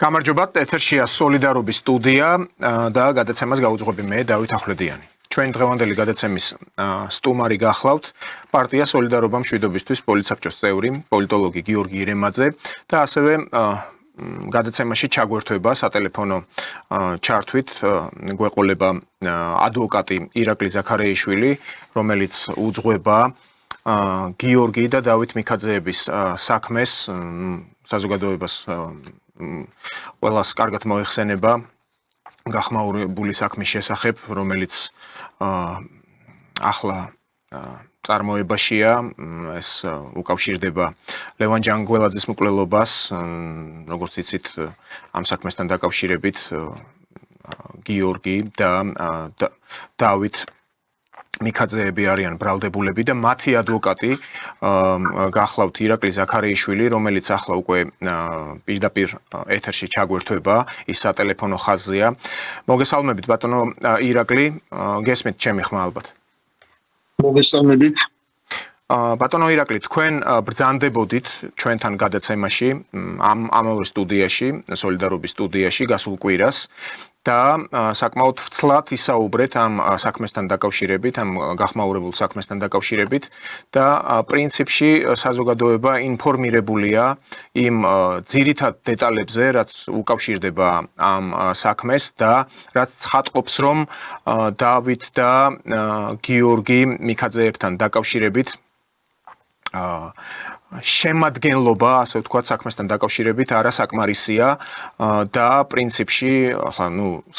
გამარჯობა, ეთერშია სოლიდარობის სტუდია და გადაცემას გაუძღვები მე დავით ახვლედიანი. ჩვენ დღევანდელი გადაცემის სტუმარი გახლავთ პარტია სოლიდარობა მშვიდობისთვის პოლიტსაბჭოს წევრი, პოლიტოლოგი გიორგი ირემაძე და ასევე გადაცემაში ჩაგვერთვება სატელეფონო ჩართვით გვეყოლება ადვოკატი ირაკლი ზაქარეიშვილი, რომელიც უძღვება გიორგი და დავით მიქაძეების საქმეს, საზოგადოებას ყველას კარგად მოეხსენება გახმაურებული საქმის შესახებ, რომელიც ახლა წარმოებაშია, ეს უკავშირდება ლევან ჯანგველაძის მკვლელობას, როგორც იცით, ამ საქმესთან დაკავშირებით გიორგი და დავით მიქაძეები არიან ბრალდებულები და მათი ადვოკატი გახლავთ ირაკლი ზაქარეიშვილი, რომელიც ახლა უკვე პირდაპირ ეთერში ჩაგვერთვება, ის სატელეფონო ხაზია. მოგესალმებით ბატონო ირაკლი, გესმით ჩემი ხმა ალბათ. მოგესალმებით. ბატონო ირაკლი, თქვენ ბრძანდებოდით ჩვენთან გადაცემაში, ამავე სტუდიაში, სოლიდარობის სტუდიაში გასულ კვირას და საკმაოდ ვრცლად ისაუბრეთ ამ საქმესთან დაკავშირებით, ამ გახმაურებულ საქმესთან დაკავშირებით და პრინციპში საზოგადოება ინფორმირებულია იმ ძირითად დეტალებზე, რაც უკავშირდება ამ საქმეს და რაც ცხადყოფს, რომ დავით და გიორგი მიქაძეებთან დაკავშირებით შემადგენლობა, ასე ვთქვათ, საქმესთან დაკავშირებით არასაკმარისია და პრინციპში, ახლა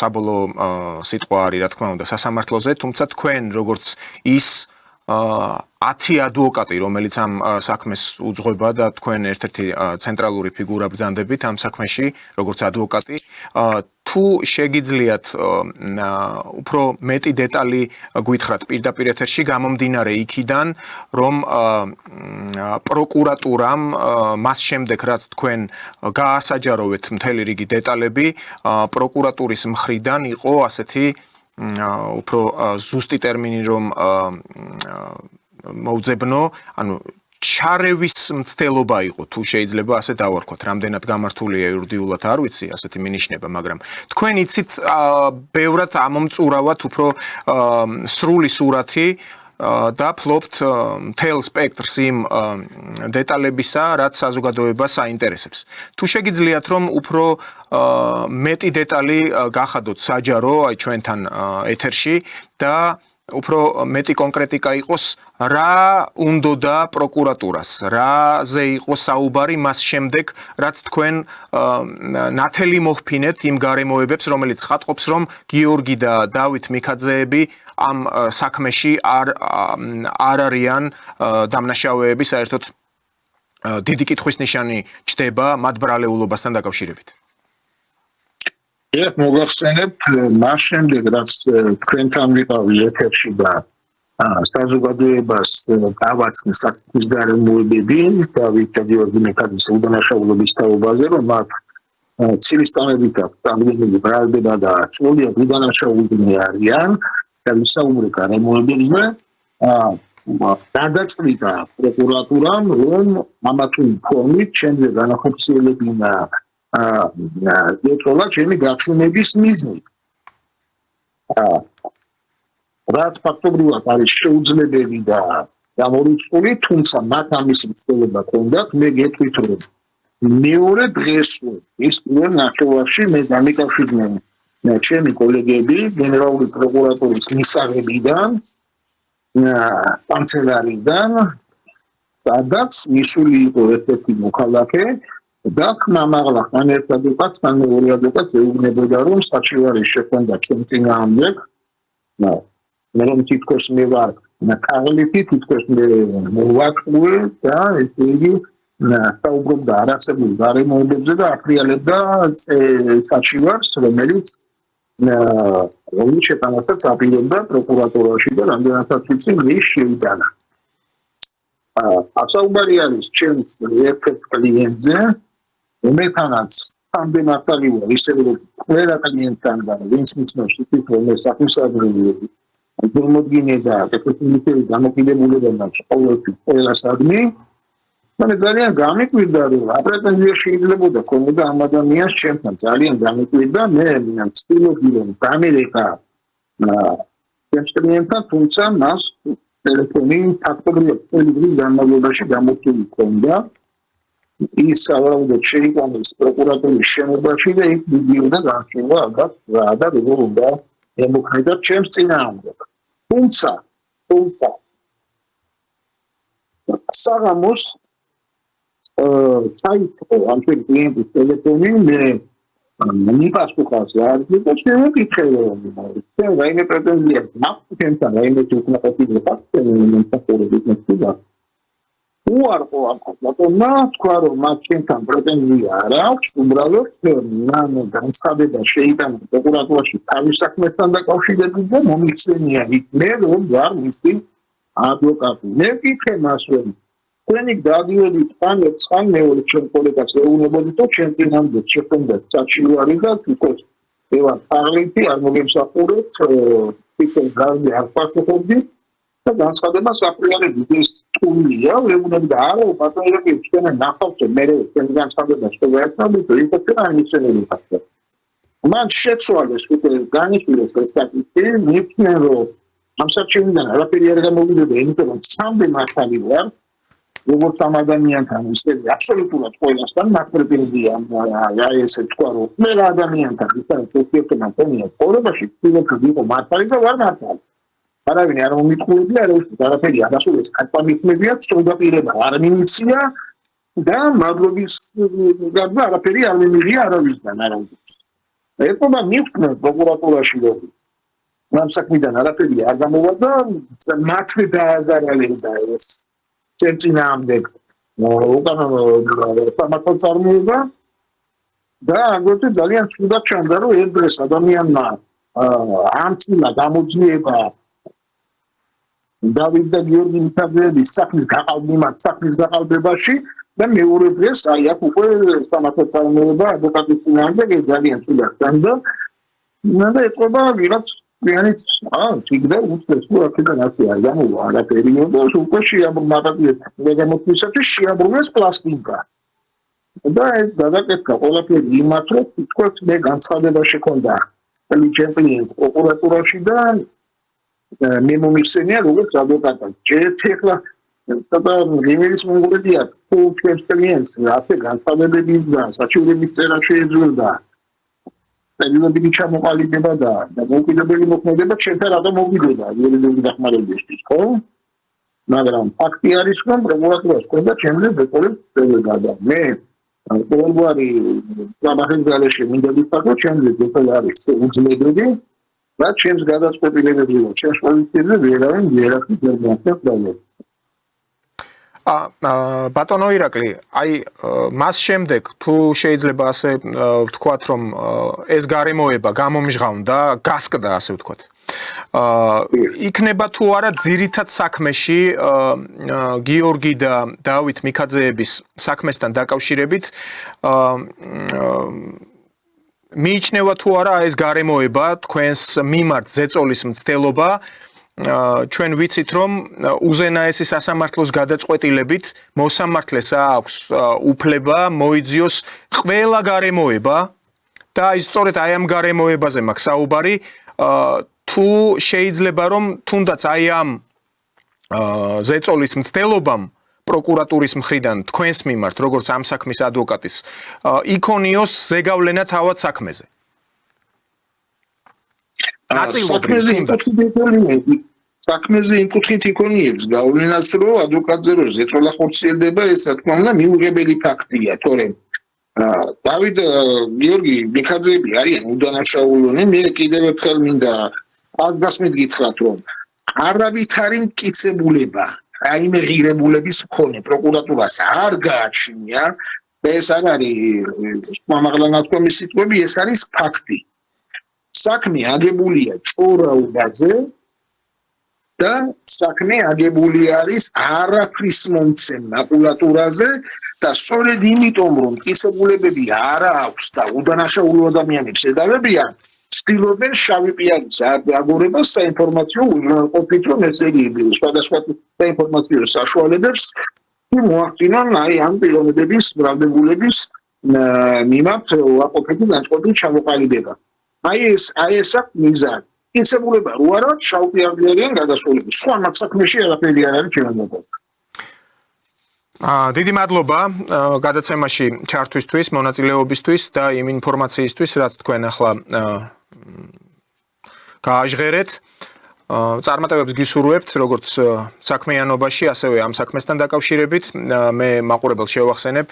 საბოლოო სიტყვა არის, რა თქმა უნდა, სასამართლოზე, თუმცა თქვენ როგორც ის 10 ადვოკატი, რომელიც ამ საქმეს უძღვება და თქვენ ერთ-ერთი ცენტრალური ფიგურა ბრძანდებით ამ საქმეში, როგორც ადვოკატი, თუ შეგიძლიათ უფრო მეტი დეტალი გითხრათ პირდაპირ ეთერში გამომდინარე იქიდან, რომ პროკურატურამ მას შემდეგ, რაც თქვენ გაასაჯაროვეთ მთელი რიგი დეტალები, პროკურატურის მხრიდან იყო ასეთი უფრო ზუსტი ტერმინი რომ მოუძებნო, ანუ ჩარევის მცდელობა იყო, თუ შეიძლება ასე დავარქვათ, რამდენად გამართულია იურიდიულად არ ვიცი, ასეთი მინიშნება, მაგრამ თქვენ იცით ბევრად ამომწურავად უფრო სრული სურათი და ფლობთ მთელ სპექტრს იმ დეტალებისა, რაც საზოგადოებას აინტერესებს. თუ შეგიძლიათ, რომ უფრო მეტი დეტალი გახადოთ საჯარო აი ჩვენთან ეთერში და უფრო მეტი კონკრეტიკა იყოს, რა უნდოდა პროკურატურას, რაზე იყო საუბარი მას შემდეგ, რაც თქვენ ნათელი მოჰფინეთ იმ გარემოებებს, რომელიც ცხადყოფს, რომ გიორგი და დავით მიქაძეები ამ საქმეში არ არიან დამნაშავეები, საერთოდ დიდი კითხვის ნიშანი ჩდება მათ ბრალეულობასთან დაკავშირებით. მოგახსენებთ, მას შემდეგ, რაც თქვენთან ვიყავი ეთერში და საზოგადოებას გავაცნეს საქმის გარემოებები, დავით და გიორგი მიქაძის უდანაშაულობის თაობაზე, რომ მათ ცილისწამებით აქვს წარმოებული ბრალდება და სრულიად უდანაშაულნი არიან და ვისაუბრეთ გარემოებებზე, გადაწყვიტა პროკურატურამ, რომ ამათი ფორმით ჩემზე განახორციელებინა ეწოლა ჩემი გაშრომების მიზნით. რაც ფაქტობრივად არის შეუძლებელი და გამორიცხული, თუმცა მათ ამის მცდელობა ჰქონდათ, მე გეტყვით, რომ მეორე დღეს ის პირველ ნახევარში მე დამიკავშირდნენ ჩემი კოლეგები გენერალური პროკურატურის მისაღებიდან, კანცელარიიდან, სადაც მისული იყო ერთ-ერთი მოქალაქე და ხმამაღლა ხან ერთ ადვოკატს, ხან მეორე ადვოკატს ეუბნებოდა, რომ საჩივარი შექმნა ჩემ წინააღმდეგ. მე რომ თითქოს მე ვარ ნაკაღლითი, თითქოს მე მოვატყუე და ესე იგი საუბრობდა არასებულ გარემოებებზე და აფრიალებდა საჩივარს, რომელიც შეტანასაც აპირებდა პროკურატურაში და რამდენადაც ვიცი, მის შეიტანა. ასაუბარი არის ჩემს ერთ-ერთ კლიენტზე, რომელთანაც ამდენ ახლი ვარ, ისე რომ ყველა კლიენტთან და ვინც მიცნობს თვითონ რომ ეს საქმისადმი წარმოდგინე და ტექნიკური დამოკიდებულება მაქვს ყოველთვის ყველასადმი მანე ძალიან გამიკვირდა რომ აპრეტენზია შეიძლებოდა ქონოდა ამ ადამიანს ჩემთან ძალიან გამიკვირდა მე ვცდილობდი რომ გამერეკა ჩემსტრიენთან თუმცა მას ტელეფონი ფაქტობრივად განმავლობაში გამოწვეული ჰქონდა ის სავარაუდოდ შეიყვანეს პროკურატურის შენობაში და იქ მიდიოდა განხილვა ალბათ რა და როგორ უნდა ემოქმედა ჩემს წინააღმდეგ თუმცა საღამოს საერთო ამ კლიენტის ტელეფონი მე მიპასუხავს რა და შევეკითხე რომ რაიმე პრეტენზია მაქვს ჩემთან რაიმე უკმაყოფილება ფაქტობრივად უარყო ამ ბატონმა თქვა რომ მათ ჩემთან პრეტენზია არ აქვს უბრალოდ ნანო განცხადება შეიტანა პროკურატურაში თავის საქმესთან დაკავშირებით და მომიხსენია იქ მე რომ ვარ მისი ადვოკატი მე ვკითხე მას რომ თქვენი გადიოდით ხან მეორე ჩემ კოლეგას ეუბნებოდით და ჩემ წინამდე შეხვდეთ საჩივარი და თვითონ ევან პარლიტი არ მოგემსახურეთ თვითონ გარდი არ პასუხობდით და განცხადება საფრიალებით ის ტუნია ეუბნები და არა პატრონები თქვენ ნახავთ მე თქვენ განცხადებას შევეცადეთ იქ არ მიცემელი ფაქტია მან შეცვალეს უკვე განიხილეს ეს საკითხი მიფიქრე რომ ამ საჩივიდან არაფერი არ გამოვიდა იმიტომ რომ სამბე მართალი ვარ როგორც ამ ადამიანთან ისე აბსოლუტურად ყველასთან მათ პრეტენზია რა ესე თქვა რომ მე ადამიანთან ისე პროფესიონალ პონია ცხოვრებაში ვიღებ იყო მართალი და ვარ მართალი არავინ არ მომიტყუებია არაფერი არასოდეს კატამიტმებია სწორდაპირება არ მიმიცია და მადლობის გარდა არაფერი არ მიმიღია არავისგან არავის ეთქობა მიფიქრე პროკურატურაში რომ ამ საქმიდან არაფერი არ გამოვა და მათვე დააზარალებდა ეს წინააღმდეგ უკან სამართალწარმოება და აგრეთვე ძალიან ცუდად ჩანდა რომ ერთ დღეს ადამიანმა ამწინა გამოძიება დავით და გიორგი მითაძეების საქმის გაყალბებაში და მეორე დღეს აი აქ უკვე სამართალწარმოება ადვოკატის წინააღმდეგ ძალიან ცუდად ჩანდა და ეთქობა ვიღაც ვიანიც თიგდა უცეს რომ აქედან ასე არ გამოვა რა პერიოდში უკვე შეაბრუნეს პლასტიკა და ეს გადაკეთდა ყველაფერი იმათ რომ თითქოს მე განცხადება შექონდა კლიენტის პროკურატურაში და მე მომიხსენია როგორც ადვოკატად შეიძლება და რიმერის მონღოლია თუ კლიენტს ასე განცხადებები და საჩივრების წერა შეეძლება პერიოდული ჩამოყალიბება და მოკიდებელი მოქმედება შეიძლება რატომ მოგიდოდა იურიდიული დახმარებისთვის ხო მაგრამ ფაქტი არის რომ პროკურატურას ყובה ჩემზე ზეწოლებს წევდა და მე ყოველგვარი სამართლის გარეშე მინდა ვიფიქრო ჩემზე ზეწოლა არის უძლებელი და ჩემს გადაწყვეტილებები რომ ჩემს პოლიციაზე ვერავინ ვერ მოახერხებს ბატონო ირაკლი, აი მას შემდეგ თუ შეიძლება ასე ვთქვათ, რომ ეს გარემოება გამომჟღავნდა, გასკდა ასე ვთქვათ. იქნება თუ არა ძირითად საქმეში გიორგი და დავით მიქაძეების საქმესთან დაკავშირებით მიიჩნევა თუ არა ეს გარემოება თქვენს მიმართ ზეწოლის მცდელობა ჩვენ ვიცით რომ უზენაესი სასამართლოს გადაწყვეტილებით მოსამართლეს აქვს უფლება მოიძიოს ყველა გარემოება და ის სწორედ აი ამ გარემოებაზე მაქვს საუბარი თუ შეიძლება რომ თუნდაც აი ამ ზეწოლის მცდელობამ პროკურატურის მხრიდან თქვენს მიმართ როგორც ამ საქმის ადვოკატის იქონიოს ზეგავლენა თავად საქმეზე საქმეზე იმ კუთხით იქონიებს გავლენას რომ ადვოკატზე რომ ზეწოლა ხორციელდება ეს რა თქმა უნდა მიუღებელი ფაქტია თორემ დავით გიორგი მიქაძეები არიან უდანაშაულონი მე კიდევ ერთხელ მინდა აღგასმით გითხრათ რომ არავითარი მტკიცებულება რაიმე ღირებულების მქონე პროკურატურას არ გააჩნია და ეს არ არის მამაღლანათქვამის სიტყვები ეს არის ფაქტი საქმე აგებულია ჭორაობაზე და საქმე აგებული არის არაფრის მომცემ მაკულატურაზე და სწორედ იმიტომ რომ მტკიცებულებები არ აქვს და უდანაშაულო ადამიანებს ედავებიან ცდილობენ შავი პიარის აგორებას საინფორმაციო უზრუნველყოფით რომ ესე იგი სხვადასხვა საინფორმაციო საშუალებებს მოახდინონ აი ამ პიროვნებების ბრალდებულების მიმართ უარყოფითი განწყობილი ჩამოყალიბება. აი ეს აქვს მიზანი. ინცებულება რო არა შავპიარდიან გადასულები. სხვა მაგ საქმეში არაფერი არ არის ჩვენებო. დიდი მადლობა გადაცემაში ჩართვისთვის, მონაწილეობისთვის და იმ ინფორმაციისთვის, რაც თქვენ ახლა გააჟღერეთ. წარმატებებს გისურვებთ, როგორც საქმიანობაში, ასევე ამ საქმესთან დაკავშირებით. მე მაყურებელს შევახსენებ,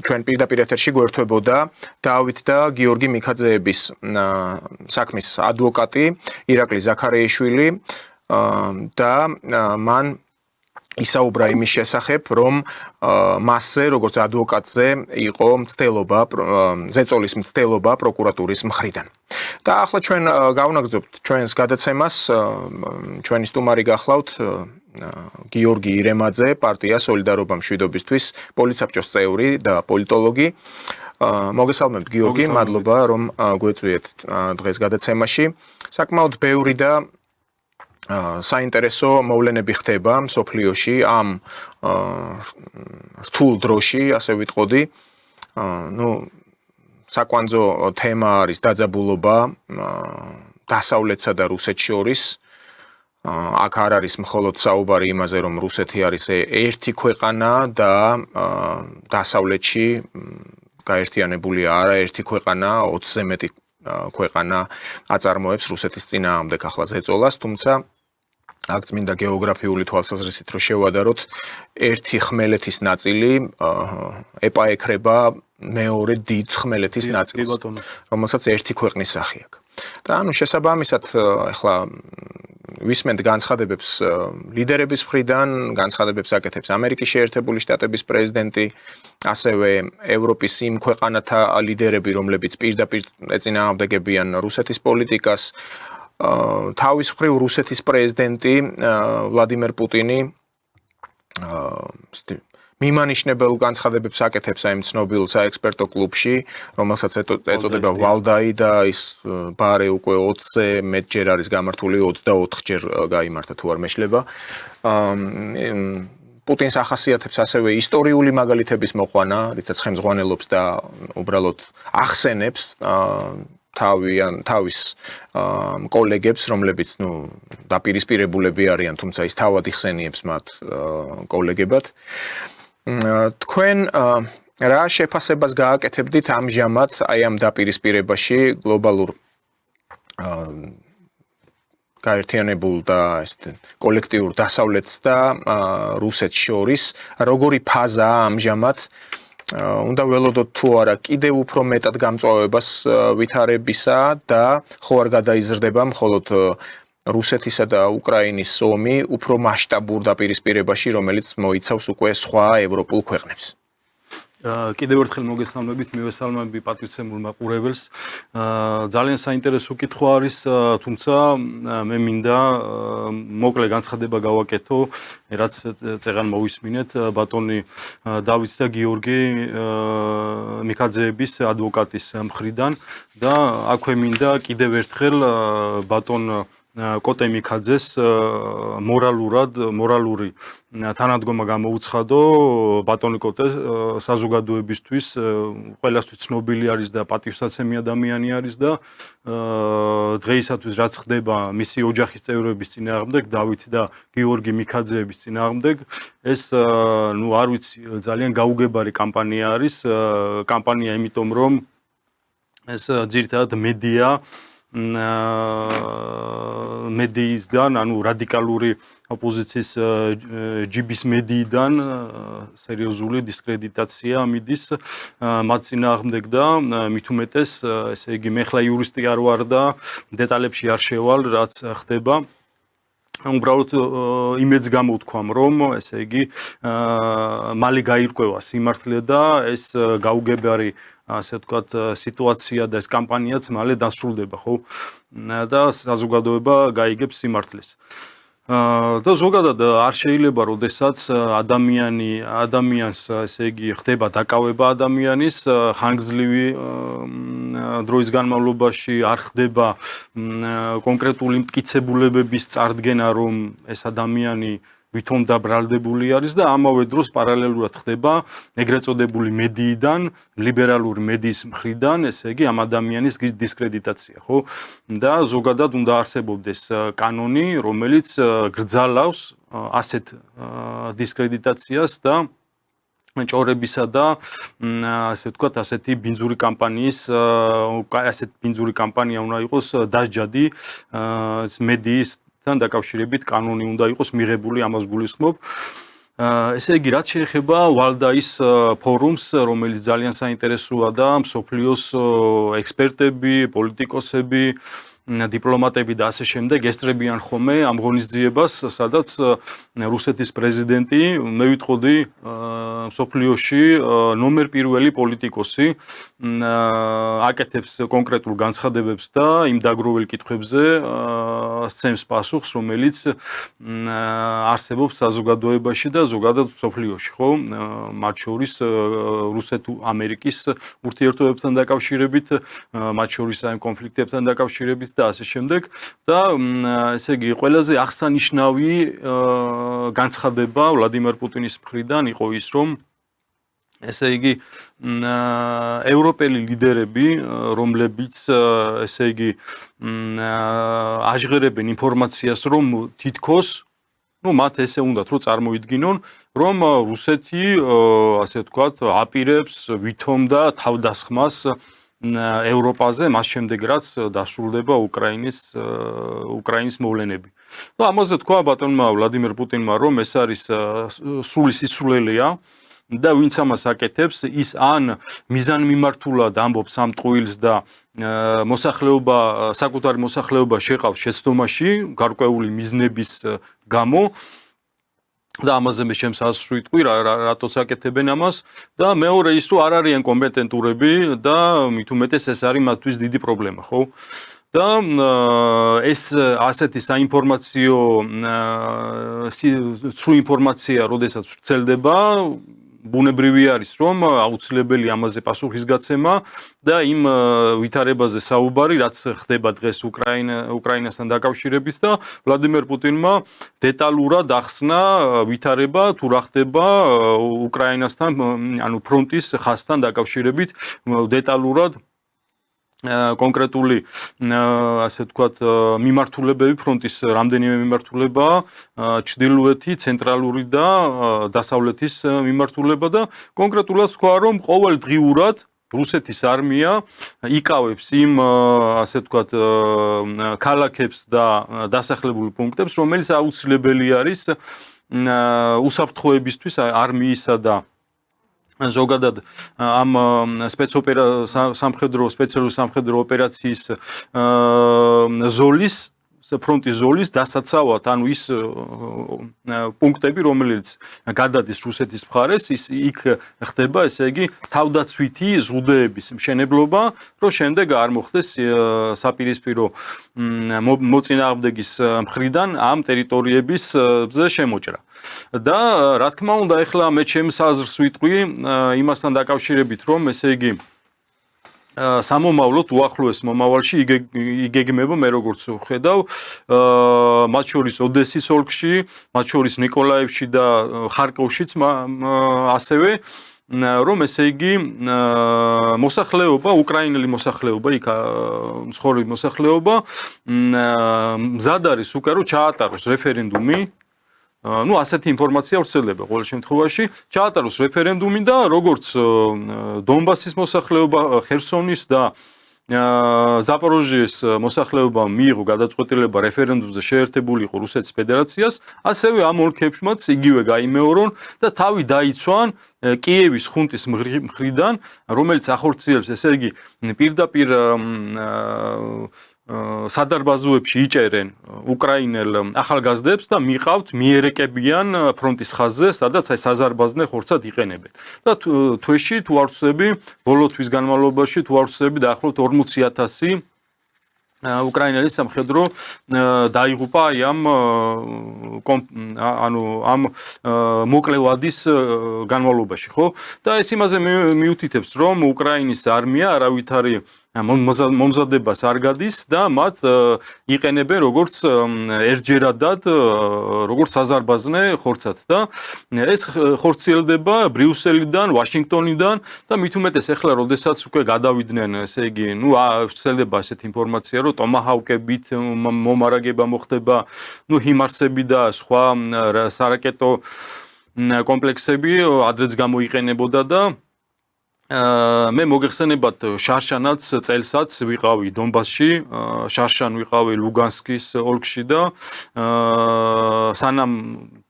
ჩვენ პირდაპირ ეთერში გვერდებოდა დავით და გიორგი მიქაძეების საქმის ადვოკატი ირაკლი ზაქარეიშვილი და მან ისაუბრა იმის შესახებ, რომ მასზე, როგორც ადვოკატზე, იყო მცდელობა, ზეწოლის მცდელობა პროკურატურის მხრიდან. და ახლა ჩვენ გავნაგრძობთ ჩვენს გადაცემას, ჩვენი სტუმარი გახლავთ გიორგი ირემაძე, პარტია სოლიდარობა მშვიდობისთვის, პოლიცაბჭოს წევრი და პოლიტოლოგი. მოგესალმებთ გიორგი, მადლობა რომ გვეწვიეთ დღეს გადაცემაში. საკმაოდ ბევრი და საინტერესო მოვლენები ხდება მსოფლიოში ამ რთულ დროში, ასე ვიტყოდი. საკვანძო თემა არის დაძაბულობა დასავლეთსა და რუსეთს შორის. აქ არ არის მხოლოდ საუბარი იმაზე, რომ რუსეთი არის ერთი ქვეყანა და დასავლეთში გაერთიანებულია არაერთი ქვეყანა, 20-ზე მეტი ქვეყანა აწარმოებს რუსეთის წინააღმდეგ ახლა ზეწოლას, თუმცა აქ წმინდა გეოგრაფიული თვალსაზრისით რო შევადაროთ, ერთი ხმელეთის ნაწილი ეპაექრება მეორე დიდ ხმელეთის ნაწილს, რომელსაც ერთი ქვეყნის სახე აქვს. და ანუ შესაბამისად ახლა ვისმენთ განცხადებებს ლიდერების მხრიდან, განცხადებებს აკეთებს ამერიკის შეერთებული შტატების პრეზიდენტი, ასევე ევროპის იმ ქვეყანათა ლიდერები, რომლებიც პირდაპირ ეწინააღმდეგებიან რუსეთის პოლიტიკას. თავის მხრივ რუსეთის პრეზიდენტი ვლადიმერ პუტინი მიმანიშნებელ განცხადებებს აკეთებს აი ცნობილ საექსპერტო კლუბში, რომელსაც ეწოდება ვალდაი და ის ბარე უკვე 20-ზე მეტჯერ არის გამართული, 24 ჯერ გაიმართა თუ არ მეშლება. პუტინს ახასიათებს ასევე ისტორიული მაგალითების მოყვანა, რითაც ხელმძღვანელობს და უბრალოდ ახსენებს თავის კოლეგებს, რომლებიც დაპირისპირებულები არიან, თუმცა ის თავად იხსენიებს მათ კოლეგებად. თქვენ რა შეფასებას გააკეთებდით ამჟამად აი ამ დაპირისპირებაში გლობალურ გაერთიანებულ და კოლექტიურ დასავლეთს და რუსეთს შორის, როგორი ფაზაა ამჟამად? უნდა ველოდოთ თუ არა კიდევ უფრო მეტად გამწვავებას ვითარებისა და ხო არ გადაიზრდება მხოლოდ რუსეთისა და უკრაინის ომი უფრო მასშტაბურ დაპირისპირებაში, რომელიც მოიცავს უკვე სხვა ევროპულ ქვეყნებს. კიდევ ერთხელ მოგესალმებით, მივესალმები პატივცემულ მაყურებელს. ძალიან საინტერესო კითხვა არის, თუმცა მე მინდა მოკლე განცხადება გავაკეთო, რაც წეღან მოვისმინეთ ბატონი დავით და გიორგი მიქაძეების ადვოკატის მხრიდან და აქვე მინდა კიდევ ერთხელ ბატონ კოტე მიქაძეს მორალური თანადგომა გამოუცხადო ბატონი კოტე საზოგადოებისთვის ყველასთვის ცნობილი არის და პატივსაცემი ადამიანი არის და დღეისათვის რაც ხდება მისი ოჯახის წევრების წინააღმდეგ დავით და გიორგი მიქაძეების წინააღმდეგ ეს არ ვიცი ძალიან გაუგებარი კამპანია არის კამპანია იმიტომ რომ ეს ძირითადად მედიისგან, ანუ რადიკალური ოპოზიციის ჯიბის მედიიდან სერიოზული დისკრედიტაცია მიდის მათ წინააღმდეგ და მით უმეტეს, ესე იგი, მე ხლა იურისტი არ ვარ და დეტალებში არ შევალ, რაც ხდება. უბრალოდ იმედს გამოვთქვამ, რომ ესე იგი მალე გაირკვევა სიმართლე და ეს გაუგებარი ასე ვთქვათ სიტუაცია და ეს კამპანიაც მალე დასრულდება, ხო? და საზოგადოება გაიგებს სიმართლეს. და ზოგადად არ შეიძლება, როდესაც ადამიანს, ესე იგი, ხდება დაკავება ადამიანის ხანგრძლივი დროის განმავლობაში არ ხდება კონკრეტული მტკიცებულებების წარდგენა, რომ ეს ადამიანი ვითომ დაბრალდებული არის და ამავე დროს პარალელურად ხდება ეგრეთ წოდებული მედიიდან, ლიბერალური მედიის მხრიდან, ესე იგი ამ ადამიანის დისკრედიტაცია, ხო? და ზოგადად უნდა არსებობდეს კანონი, რომელიც გრძალავს ასეთ დისკრედიტაციას და ჭორებისა და ასე ვთქვათ, ასეთი ბინძური კამპანიის ასეთ ბინძური კამპანია უნდა იყოს დასჯადი მედიისთან დაკავშირებით კანონი უნდა იყოს მიღებული, ამას გულისხმობ. ესე იგი, რაც შეეხება ვალდაის ფორუმს, რომელიც ძალიან საინტერესოა და მსოფლიოს ექსპერტები, პოლიტიკოსები, დიპლომატები და ასე შემდეგ ესწრებიან ხოლმე ამ ღონისძიებას, სადაც რუსეთის პრეზიდენტი, მე ვიტყოდი, მსოფლიოში ნომერ პირველი პოლიტიკოსი აკეთებს კონკრეტულ განცხადებებს და იმ დაგროვილ კითხვებზე სცემს პასუხს, რომელიც არსებობს საზოგადოებაში და ზოგადად მსოფლიოში, ხო? მათ შორის რუსეთ-ამერიკის ურთიერთობებთან დაკავშირებით, მათ შორის ამ კონფლიქტებთან დაკავშირებით და ასე შემდეგ და ესე იგი ყველაზე აღსანიშნავი განცხადება ვლადიმერ პუტინის მხრიდან იყო ის, რომ ესე იგი ევროპელი ლიდერები, რომლებიც ესე იგი აჟღერებენ ინფორმაციას, რომ თითქოს მათ ესე უნდათ რომ წარმოიდგინონ, რომ რუსეთი ასე ვთქვათ, აპირებს ვითომ და თავდასხმას ევროპაზე, მას შემდეგ რაც დასრულდება უკრაინის მოვლენები. და ამაზე თქვა ბატონმა ვლადიმერ პუტინმა, რომ ეს არის სრული სისულელეა და ვინც ამას აკეთებს, ის ან მიზანმიმართულად ამბობს ამ ტყუილს და მოსახლეობა, საკუთარი მოსახლეობა შეყავს შეცდომაში გარკვეული მიზნების გამო და ამაზე მე ჩემს აზრს ვიტყვი, რატოც აკეთებენ ამას და მეორე ის, რომ არ არიან კომპეტენტურები და მით უმეტეს ეს არის მათთვის დიდი პრობლემა, ხო? და ეს ასეთი საინფორმაციო სრულ ინფორმაცია, როდესაც ვრცელდება, ბუნებრივი არის, რომ აუცილებელი ამაზე პასუხისგაცემა და იმ ვითარებაზე საუბარი, რაც ხდება დღეს უკრაინასთან დაკავშირებით და ვლადიმერ პუტინმა დეტალურად ახსნა ვითარება თუ რა ხდება უკრაინასთან, ანუ ფრონტის ხაზთან დაკავშირებით დეტალურად კონკრეტული ასე ვთქვათ მიმართულებები ფრონტის რამდენიმე მიმართულება ჩრდილოეთი, ცენტრალური და დასავლეთის მიმართულება და კონკრეტულად თქვა რომ ყოველდღიურად რუსეთის არმია იკავებს იმ ასე ვთქვათ ქალაქებს და დასახლებულ პუნქტებს, რომელიც აუცილებელი არის უსაფრთხოებისთვის არმიისა და ზოგადად ამ სპეციალური სამხედრო ოპერაციის ზოლის ფრონტის ზოლის დასაცავად, ანუ ის პუნქტები, რომელიც გადადის რუსეთის მხარეს, იქ ხდება, ესე იგი, თავდაცვითი ზღუდეების მშენებლობა, რომ შემდეგ არ მოხდეს საპირისპირო მოწინააღმდეგის მხრიდან ამ ტერიტორიებზე შემოჭრა. და რა თქმა უნდა, ეხლა მე ჩემს აზრს ვიტყვი იმასთან დაკავშირებით, რომ ესე იგი სამომავლოდ უახლოეს მომავალში იგეგმება, მე როგორც ვხედავ, მათ შორის ოდესის ოლქში, მათ შორის ნიკოლაევში და ხარკოვშიც ასევე, რომ ესე იგი მოსახლეობა, უკრაინელი მოსახლეობა, იქ მცხოვრები მოსახლეობა მზად არის უკვე რომ ჩაატაროს რეფერენდუმი. Ну, ასეთი ინფორმაცია ვრცელდება ყოველ შემთხვევაში, ჩაატაროს რეფერენდუმი და როგორც დონბასის მოსახლეობა, ხერსონის და ზაპოროჟიეს მოსახლეობა მიიღო გადაწყვეტილება რეფერენდუმზე შეერთებული იყო რუსეთის ფედერაციას, ასევე ამ ოლქებშიც იგივე გაიმეორონ და თავი დაიცვან კიევის ხუნტის მხრიდან, რომელიც ახორციელებს, ესე იგი, პირდაპირ სადარბაზოებში იჭერენ უკრაინელ ახალგაზრდებს და მიყავთ მიერეკებიან ფრონტის ხაზზე, სადაც აი საზარბაზნე ხორცად იყენებენ. და თვეში თუ არ ვცდები, ბოლო თვის განმავლობაში თუ არ ვცდები დაახლოებით 40,000 უკრაინელი სამხედრო დაიღუპა აი ამ მოკლევადის განმავლობაში, ხო? და ეს იმაზე მიუთითებს, რომ უკრაინის არმია არავითარი მომზადებას არ გადის და მათ იყენებენ როგორც ერთჯერადად როგორც საზარბაზნე ხორცად და ეს ხორციელდება ბრიუსელიდან, ვაშინგტონიდან და მით უმეტეს ახლა როდესაც უკვე გადავიდნენ, ესე იგი, ვცელდება ესეთი ინფორმაცია, რომ ტომაჰავკებით მომარაგება მოხდება, ჰიმარსები და სხვა სარაკეტო კომპლექსები ადრეც გამოიყენებოდა და მე მოგეხსენებათ შარშანაც წელსაც ვიყავი დონბასში, შარშან ვიყავი ლუგანსკის ოლქში და სანამ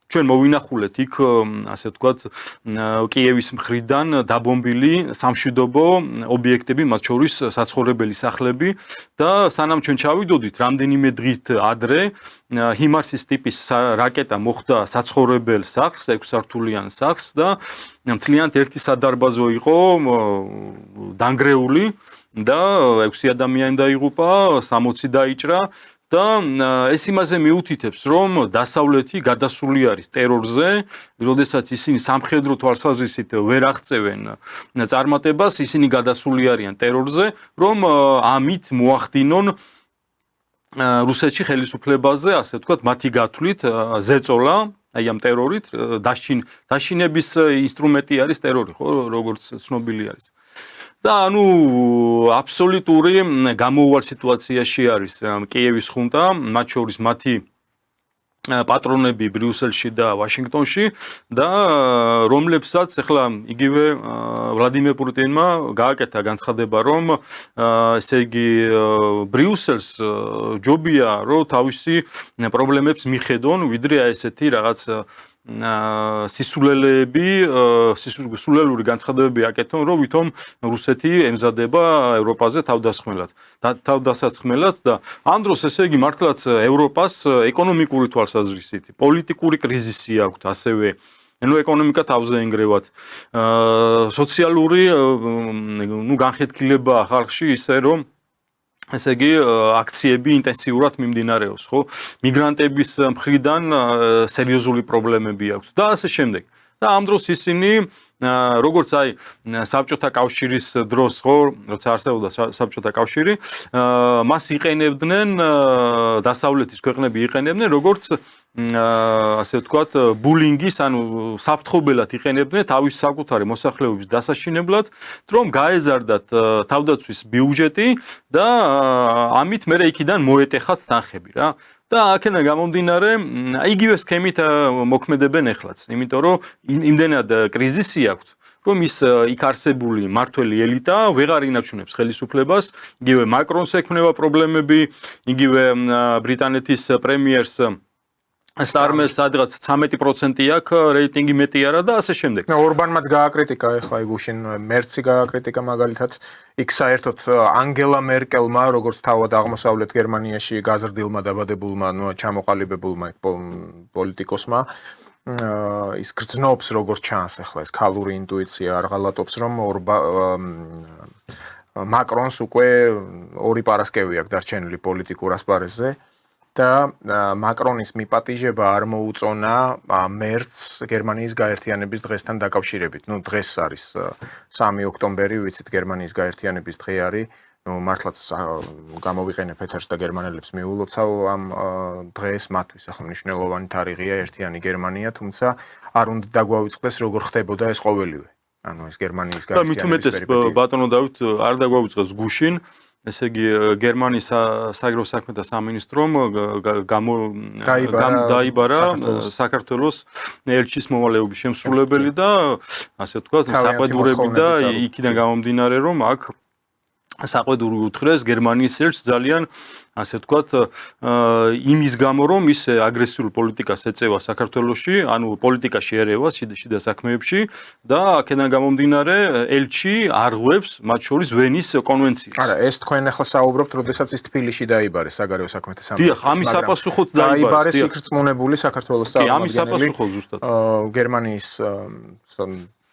ჩვენ მოვინახულეთ იქ, ასე ვთქვათ, კიევის მხრიდან დაბომბილი სამშვიდობო ობიექტები, მათ შორის საცხოვრებელი სახლები და სანამ ჩვენ ჩავიდოდით რამდენიმე დღით ადრე, ჰიმარსის ტიპის რაკეტა მოხვდა საცხოვრებელ სახლს, 6 სართულიან სახლს და მთლიანად ერთი სადარბაზო იყო დანგრეული და 6 ადამიანი დაიღუპა, 60 დაიჭრა და ეს იმაზე მიუთითებს, რომ დასავლეთი გადასული არის ტერორზე, როდესაც ისინი სამხედრო თვალსაზრისით ვერ აღწევენ წარმატებას, ისინი გადასული არიან ტერორზე, რომ ამით მოახდინონ რუსეთში ხელისუფლებაზე, ასე ვთქვათ, მათი გათვლით ზეწოლა, აი ამ ტერორით, დაშინების ინსტრუმენტი არის ტერორი, ხო, როგორც ცნობილი არის. და აბსოლუტური გამოუვარ სიტუაციაში არის კიევის ხუნტა, მათ შორის მათი პატრონები ბრიუსელში და ვაშინგტონში და რომლებსაც ახლა იგივე ვლადიმერ პუტინმა გააკეთა განცხადება, რომ ესე იგი ბრიუსელს ჯობია, რომ თავისი პრობლემებს მიხედონ, ვიდრე ესეთი რაღაც სისულელური განცხადებები აკეთონ, რომ ვითომ რუსეთი ემზადება ევროპაზე თავდასაცხმელად და ამ დროს ესე იგი მართლაც ევროპას ეკონომიკური თვალსაზრისით პოლიტიკური კრიზისი აქვს ასევე ეკონომიკა თავზე ენგრევათ სოციალური განხეთქილება ხალხში ისე რომ ესე იგი აქციები ინტენსიურად მიმდინარეობს, ხო? მიგრანტების მხრიდან სერიოზული პრობლემები აქვს და ასე შემდეგ. და ამ დროს ისინი როგორც აი საბჭოთა კავშირის დროს, ხო, როცა არსებობდა საბჭოთა კავშირი, მას იყენებდნენ დასავლეთის ქვეყნები იყენებდნენ როგორც ასე ვთქვათ, ბულინგის, ანუ საფრთხობელად იყენებდნენ თავის საკუთარი მოსახლეობის დასაშინებლად, რომ გაეზარდათ თავდაცვის ბიუჯეტი და ამით მე იქიდან მოეტეხათ თანხები რა. და აქედან გამომდინარე, იგივე სქემით მოქმედებენ ეხლაც, იმიტომ რომ იმდენად კრიზისი აქვს, რომ ის იქ არსებული მართველი ელიტა ვეღარ ინარჩუნებს ხელისუფლებას, იგივე მაკრონს ექმნება პრობლემები, იგივე ბრიტანეთის პრემიერს სტარმერს სადღაც 13% აქვს რეიტინგი მეტი არა და ასე შემდეგ. ორბანმაც გააკრიტიკა ეხლა იგუშინ მერცი გააკრიტიკა მაგალითად იქ საერთოდ ანგელა მერკელმა როგორც თავად აღმოსავლეთ გერმანიაში გაზრდილმა დაბადებულმა ჩამოყალიბებულმა პოლიტიკოსმა ის გრძნობს როგორც ჩანს ეხლა ეს ქალური ინტუიცია არ ღალატობს რომ მაკრონს უკვე ორი პარასკევი აქვს დარჩენილი პოლიტიკურ ასპარეზზე და მაკრონის მიპატიჟება არ მოუწონა მერცს გერმანიის გაერთიანების დღესთან დაკავშირებით. დღეს არის 3 ოქტომბერი, ვიცით გერმანიის გაერთიანების დღე არის. მართლაც გამოვიყენებ ეთერს და გერმანელებს მიულოცავ ამ დღეს მათთვის ახლა მნიშვნელოვანი თარიღია ერთიანი გერმანია, თუმცა არ უნდა დაგვავიწყდეს როგორ ხდებოდა ეს ყოველივე. ანუ ეს გერმანიის გაერთიანების პერიპეტია. ბატონო დავით არ დაგვავიწყეს გუშინ ესე იგი გერმანიის საგარეო საქმეთა სამინისტრომ დაიბარა საქართველოს ელჩის მოვალეობის შემსრულებელი და ასე ვთქვათ საყვედურები და იქიდან გამომდინარე რომ აქ საყვედური უთხრეს გერმანიის ელჩს ძალიან ასე ვთქვათ იმის გამო რომ ის აგრესიულ პოლიტიკას ეწევა საქართველოში, ანუ პოლიტიკაში ერევა შიდა საქმეებში და აქედან გამომდინარე ელჩი არღვევს მათ შორის ვენის კონვენციას. არა, ეს თქვენ ახლა საუბრობთ, როდესაც ის თბილისში დაიბარეს საგარეო საქმეთა სამინისტროში. დიახ, ამის საპასუხოდ დაიბარეს. იქრწმუნებული საქართველოს ამის საპასუხოდ ზუსტად. გერმანიის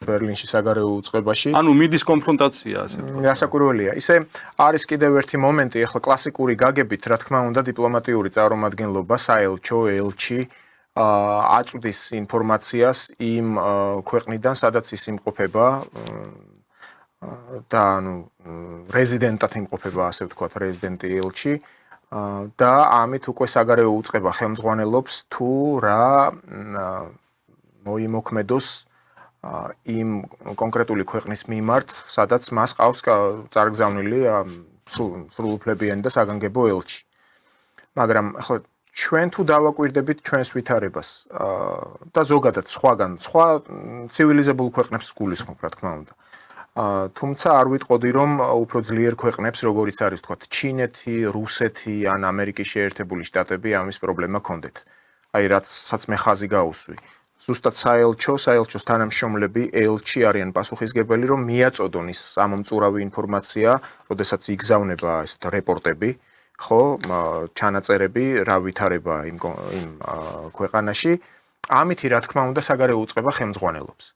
ბერლინში საგარეო უწყებაში. ანუ მიდის კონფრონტაცია, ასე ვთქვათ. გასაკვირველია. ისე არის კიდევ ერთი მომენტი, ახლა კლასიკური გაგებით, რა თქმა უნდა, დიპლომატიური წარმომადგენლობა, საელჩო, ელჩი აწვდის ინფორმაციას იმ ქვეყნიდან, სადაც ის იმყოფება, და ანუ რეზიდენტად იმყოფება, ასე ვთქვათ, რეზიდენტი ელჩი და ამით უკვე საგარეო უწყება ხელმძღვანელობს თუ რა მოიმოქმედოს იმ კონკრეტული ქვეყნის მიმართ, სადაც მას ყავს წარგზავნილი სრულუფლებიანი და საგანგებო ელჩი. მაგრამ ახლა ჩვენ თუ დავაკვირდებით ჩვენს ვითარებას და ზოგადად სხვა ცივილიზებულ ქვეყნებს გულისხმობ, რა თქმა უნდა. თუმცა არ ვიტყოდი, რომ უფრო ძლიერ ქვეყნებს, როგორიც არის თქვათ ჩინეთი, რუსეთი ან ამერიკის შეერთებული შტატები ამის პრობლემა ჰქონდეთ. აი რაცაც მე ხაზი გაუსვი. ზუსტად საელჩოს თანამშრომლები ელჩი არიან პასუხისგებელი, რომ მიაწოდონ ის ამომწურავი ინფორმაცია, როდესაც იგზავნება ესეთ რეპორტები, ხო, ჩანაწერები, რა ვითარება იმ ქვეყანაში, ამითი რა თქმა უნდა საგარეო უწყება ხელმძღვანელობს.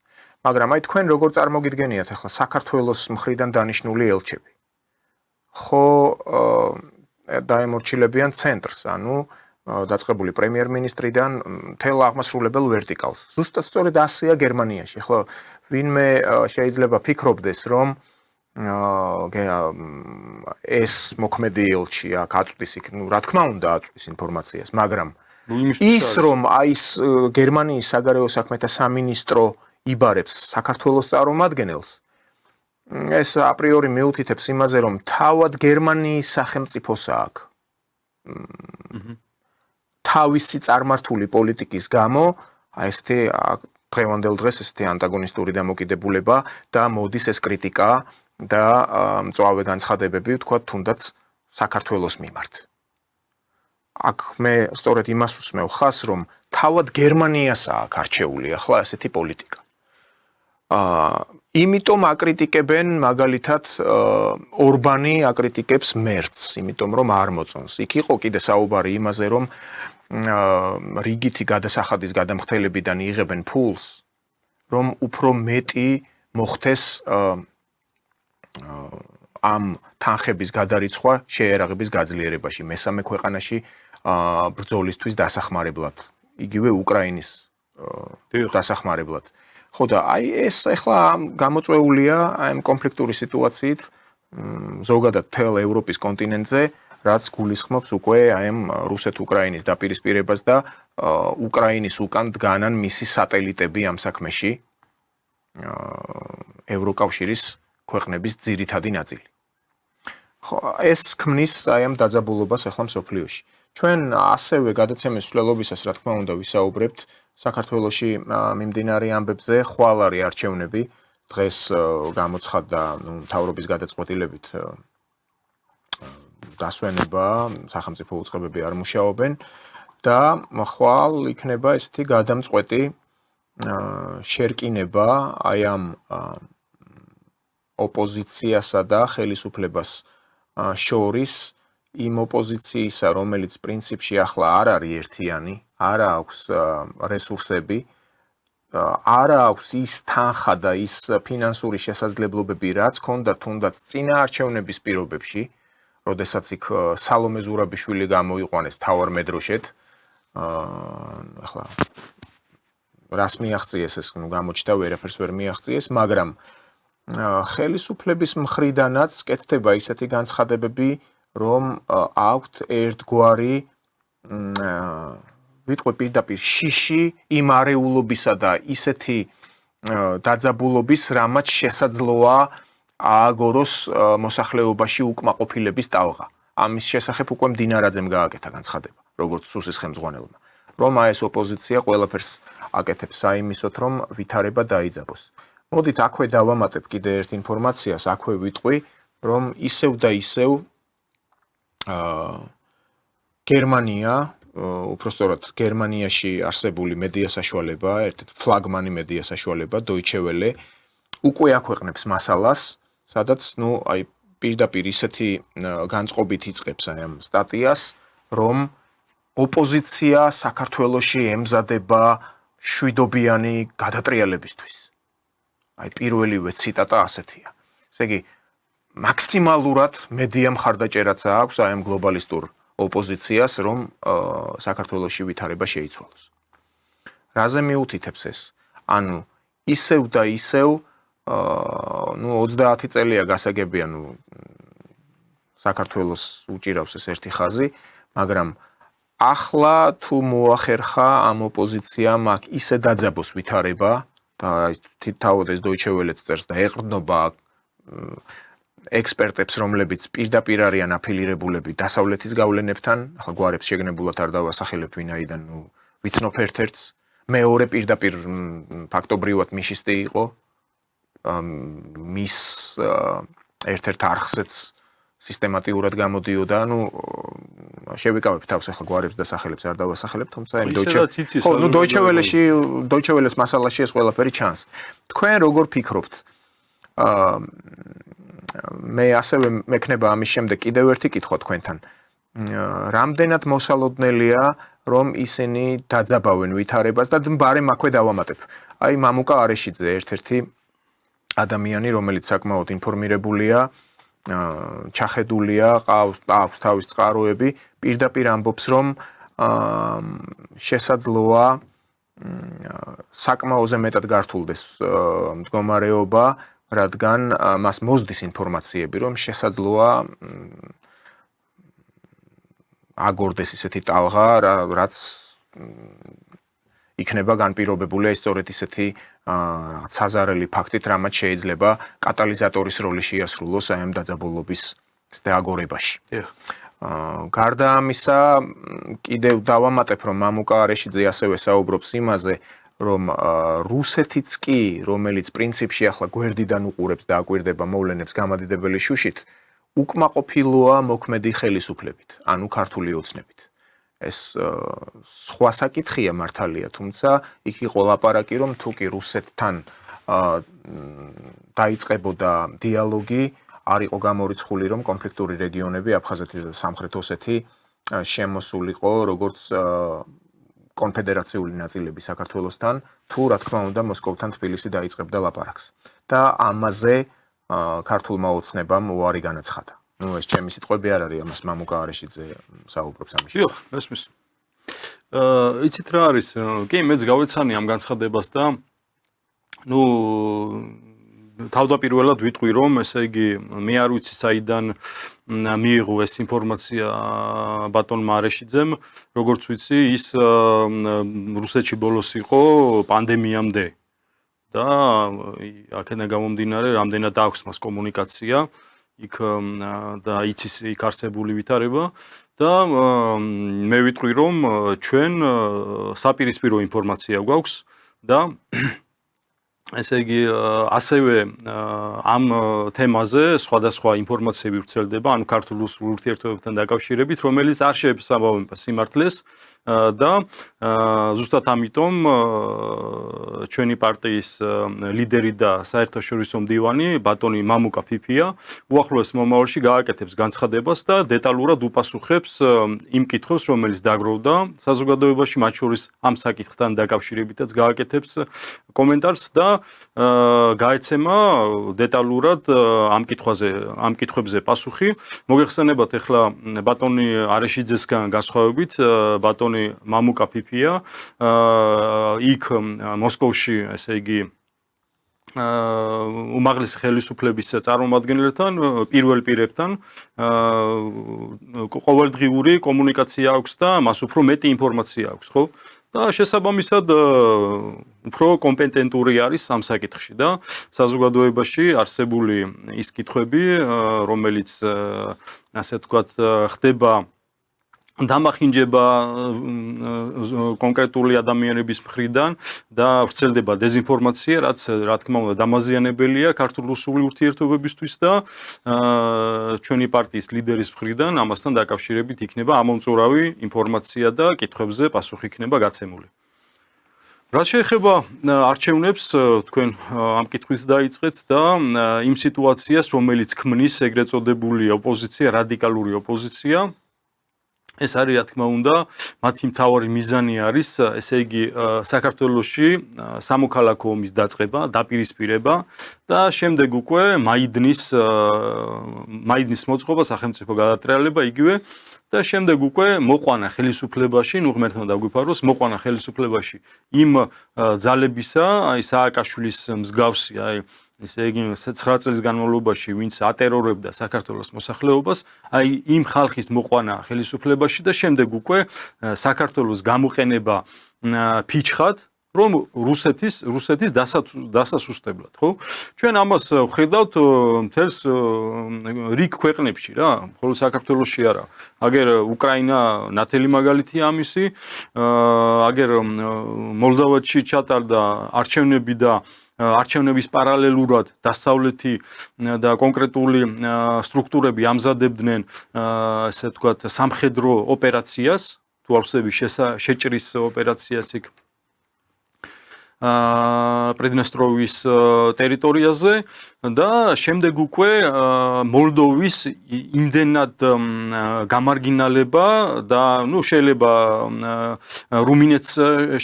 მაგრამ აი თქვენ როგორ წარმოგიდგენიათ ახლა საქართველოს მხრიდან დანიშნული ელჩები? ხო, დაემორჩილებიან ცენტრს, ანუ დაწყებული პრემიერ-მინისტრიდან მთელ აღმასრულებელ ვერტიკალს. ზუსტად სწორედ ასეა გერმანიაში. ახლა ვინმე შეიძლება ფიქრობდეს, რომ ეს მოქმედი ელჩი აქ აწვდის იქ, ну, რა თქმა უნდა, აწვდის ინფორმაციას, მაგრამ ის რომ აი ეს გერმანიის საგარეო საქმეთა სამინისტრო იბარებს საქართველოს წარმომადგენელს, ეს აპრიორი მეუთითებს იმაზე, რომ თავად გერმანიის სახელმწიფოს აქვს თავისი წარმართული პოლიტიკის გამო, აი ესეთი დღევანდელ დღეს ესეთი ანტაგონისტური დამოკიდებულება და მოდის ეს კრიტიკა და მწვავე განცხადებები, ვთქვათ, თუნდაც საქართველოს მიმართ. აქ მე სწორედ იმას უსმევ ხას, რომ თავად გერმანიას აქვს არჩეული ახლა ესეთი პოლიტიკა. იმიტომ აკრიტიკებენ მაგალითად ორბანი აკრიტიკებს მერცს, იმიტომ რომ არ მოწონს. იქ იყო კიდე საუბარი იმაზე, რომ რიგითი გადასახადის გადამხდელებიდან იღებენ ფულს, რომ უფრო მეტი მოხდეს ამ თანხების გადარიცხვა შეერაღების გაძლიერებაში, მესამე ქვეყანაში ბრძოლისთვის დასახმარებლად, იგივე უკრაინის დასახმარებლად. ხო და აი ეს ახლა გამოწვეულია ამ კონფლიქტური სიტუაციით ზოგადად მთელ ევროპის კონტინენტზე, რაც გულისხმობს უკვე აი ამ რუსეთ-უკრაინის დაპირისპირებას და უკრაინის უკან დგანან მისი სატელიტები ამ საქმეში ევროკავშირის ქვეყნების ძირითადი ნაწილი. ხო, ეს ქმნის აი ამ დაძაბულობას ახლა მსოფლიოში. ჩვენ ასევე გადაცემის მსვლელობისას, რა თქმა უნდა, ვისაუბრებთ საქართველოში მიმდინარე ამბებზე, ხვალ არის არჩევნები, დღეს გამოცხადდა მთავრობის გადაწყვეტილებით დასვენება, სახელმწიფო უწყებები არ მუშაობენ და ხვალ იქნება ესეთი გადამწყვეტი შერკინება აი ამ ოპოზიციასა და ხელისუფლებას შორის იმ ოპოზიციისა, რომელიც პრინციპში ახლა არ არის ერთიანი, არ აქვს რესურსები, არ აქვს ის თანხა და ის ფინანსური შესაძლებლობები, რაც ჰქონდა თუნდაც წინა არჩევნების პირობებში, როდესაც იქ სალომე ზურაბიშვილი გამოიყვანეს მთავარ მედროშედ, ახლა რას მიაღწიეს ეს, ну, გამოჩნდა ვერაფერს ვერ მიაღწიეს, მაგრამ ხელისუფლების მხრიდანაც კეთდება ისეთი განცხადებები, რომ აქვთ ერთგვარი ვიტყვი პირდაპირ შიში იმ არეულობისა და ისეთი დაძაბულობის, რამაც შესაძლოა ააგოროს მოსახლეობაში უკმაყოფილების ტალღა. ამის შესახებ უკვე მდინარაძემ გააკეთა განცხადება, როგორც სუსის ხელმძღვანელმა, რომ აი ეს ოპოზიცია ყველაფერს აკეთებს საიმისოთ, რომ ვითარება დაიძაბოს. მოდით აქვე დავამატებ კიდე ერთ ინფორმაციას, აქვე ვიტყვი, რომ ისევ და ისევ გერმანია, უпростоრად გერმანიაში არსებული მედია საშუალება, ერთ-ერთი ფლაგმანი მედია საშუალება, Deutsche Welle, უკვე აქვეყნებს მასალას, სადაც, ну, აი პირდაპირ ისეთი განწყობით იწყებს აი ამ სტატიას, რომ ოპოზიცია საქართველოში ემზადება შვიდობიანი გადატრიალებისთვის. აი პირველივე ციტატა ასეთია. ესე იგი, მაქსიმალურად მედია მხარდაჭერაც აქვს აი ამ გლობალისტურ ოპოზიციას, რომ საქართველოში ვითარება შეიცვალოს. რაზე მიუთითებს ეს? ანუ ისევ და ისევ ნუ 30 წელია გასაგებია, ნუ საქართველოს უჭირავს ეს ერთი ხაზი, მაგრამ ახლა თუ მოახერხა ამ ოპოზიციამ აქ ისე დაძაბოს ვითარება და თავად ეს Deutsche Welle-ც წერს და ეყრდნობა ექსპერტებს, რომლებიც პირდაპირ არიან აფილირებულები დასავლეთის გავლენებთან, ახლა გვარებს შეგნებულად არ დავასახელებ ვინაიდან, ნუ ვიცნობ ერთ-ერთს, მეორე პირდაპირ ფაქტობრივად მიშისტი იყო, მის ერთ-ერთ არხზეც სისტემატიურად გამოდიოდა, ნუ შევიკავებ თავს ახლა გვარებს და სახელებს არ დავასახელებ, თუმცა იმ Deutsche Welle-ს მასალაში ეს ყველაფერი ჩანს. თქვენ როგორ ფიქრობთ? მე ასევე მექნება ამის შემდეგ კიდევ ერთი კითხვა თქვენთან. რამდენად მოსალოდნელია, რომ ისინი დაძაბავენ ვითარებას და ბარემ აქვე დავამატებ. აი მამუკა არეშიძე ერთ-ერთი ადამიანი, რომელიც საკმაოდ ინფორმირებულია, ჩახედულია, აქვს თავის წყაროები, პირდაპირ ამბობს, რომ შესაძლოა საკმაოზე მეტად გართულდეს მდგომარეობა, რადგან მას მოსდის ინფორმაციები, რომ შესაძლოა აგორდეს ისეთი ტალღა, რაც იქნება განპირობებული სწორედ ისეთი საზარელი ფაქტით, რამაც შეიძლება კატალიზატორის როლი შეასრულოს აი ამ დაძაბულობის აგორებაში. გარდა ამისა, კიდევ დავამატებ, რომ მამუკა არეშიძე ასევე საუბრობს იმაზე, რომ რუსეთიც კი, რომელიც პრინციპში ახლა გვერდიდან უყურებს და აკვირდება მოვლენებს გამადიდებელი შუშით, უკმაყოფილოა მოქმედი ხელისუფლებით, ანუ ქართული ოცნებით. ეს სხვა საკითხია მართალია, თუმცა იქ იყო ლაპარაკი, რომ თუ კი რუსეთთან დაიწყებოდა დიალოგი, არ იყო გამორიცხული, რომ კონფლიქტური რეგიონები აფხაზეთი და სამხრეთ ოსეთი შემოსულიყო როგორც კონფედერაციული ნაწილები საქართველოსთან, თუ რა თქმა უნდა მოსკოვთან თბილისი დაიწყებდა ლაპარაკს. და ამაზე ქართულმა ოცნებამ უარი განაცხადა. ნუ ეს ჩემი სიტყვები არ არის, ამას მამუკა არეშიძე საუბრობს ამის შესახებ. ესმის. იცით რა არის? კი, მეც გავეცანი ამ განცხადებას და ნუ თავდაპირველად ვიტყვი, რომ ესე იგი მე არ ვიცი საიდან მიიღო ეს ინფორმაცია ბატონმა არეშიძემ, როგორც ვიცი, ის რუსეთში ბოლოს იყო პანდემიამდე. და აქედან გამომდინარე, რამდენად აქვს მას კომუნიკაცია, იქ და იცის იქ არსებული ვითარება და მე ვიტყვი, რომ ჩვენ საპირისპირო ინფორმაცია გვაქვს და ესე იგი ასევე ამ თემაზე სხვადასხვა ინფორმაციები ვრცელდება, ანუ ქართულ-რუსულ ურთიერთობებთან დაკავშირებით, რომელიც არ შეესაბამება სიმართლეს და ზუსტად ამიტომ ჩვენი პარტიის ლიდერი და საერთაშორისო მდივანი ბატონი მამუკა ფიფია უახლოეს მომავალში გააკეთებს განცხადებას და დეტალურად უპასუხებს იმ კითხვებს, რომელიც დაგროვდა საზოგადოებაში, მათ შორის ამ საკითხთან დაკავშირებითაც გააკეთებს კომენტარს და გაეცემა დეტალურად ამ კითხვებზე პასუხი. მოგეხსენებათ ახლა ბატონი არეშიძესგან განსხვავებით, ბატონი მამუკა ფიფია იქ მოსკოვში, ესე იგი უმაღლესი ხელისუფლების წარმომადგენლებთან, პირველ პირებთან ყოველდღიური კომუნიკაცია აქვს და მას უფრო მეტი ინფორმაცია აქვს, ხო? და შესაბამისად უფრო კომპეტენტური არის ამ საკითხში და საზოგადოებაში არსებული ის კითხვები, რომელიც ასე ვთქვათ, ხდება დამახინჯება კონკრეტული ადამიანების მხრიდან და ვრცელდება დეზინფორმაცია, რაც რა თქმა უნდა დამაზიანებელია ქართულ-რუსული ურთიერთობებისთვის და ჩვენი პარტიის ლიდერის მხრიდან ამასთან დაკავშირებით იქნება ამომწურავი ინფორმაცია და კითხვებზე პასუხი იქნება გაცემული. რაც შეეხება არჩევნებს, თქვენ ამ კითხვით დაიწყეთ და იმ სიტუაციას, რომელიც ქმნის ეგრეთ წოდებული ოპოზიცია, რადიკალური ოპოზიცია, ეს არის რა თქმა უნდა, მათი მთავარი მიზანი არის, ესე იგი, საქართველოში სამოქალაქო ომის დაწყება, დაპირისპირება და შემდეგ უკვე მაიდნის მოწყობა, სახელმწიფო გადატრიალება იგივე და შემდეგ უკვე მოყვანა ხელისუფლებაში, ნუ ღმერთმა დაგვიფაროს, მოყვანა ხელისუფლებაში იმ ძალებისა, აი სააკაშვილის მსგავსი, აი ესე იგი 9 წლის განმავლობაში ვინც ატერორებდა საქართველოს მოსახლეობას, აი იმ ხალხის მოყვანა ხელისუფლებაში და შემდეგ უკვე საქართველოს გამოყენება ფიჩხად რომ რუსეთის დასასუსტებლად, ხო? ჩვენ ამას ვხედავთ მთელს რიგ ქვეყნებში რა, მხოლოდ საქართველოში არა. აგერ უკრაინა ნათელი მაგალითია ამისი, აგერ მოლდოვეთში ჩატარდა არჩევნები და არჩევნების პარალელურად დასავლეთი და კონკრეტული სტრუქტურები ამზადებდნენ ესე ვთქვათ სამხედრო ოპერაციას, თუ არ ვსები შეჭრის ოპერაციას იქ პრედნესტროვის ტერიტორიაზე და შემდეგ უკვე მოლდოვის იმდენად გამარგინალება და ნუ შეიძლება რუმინეთს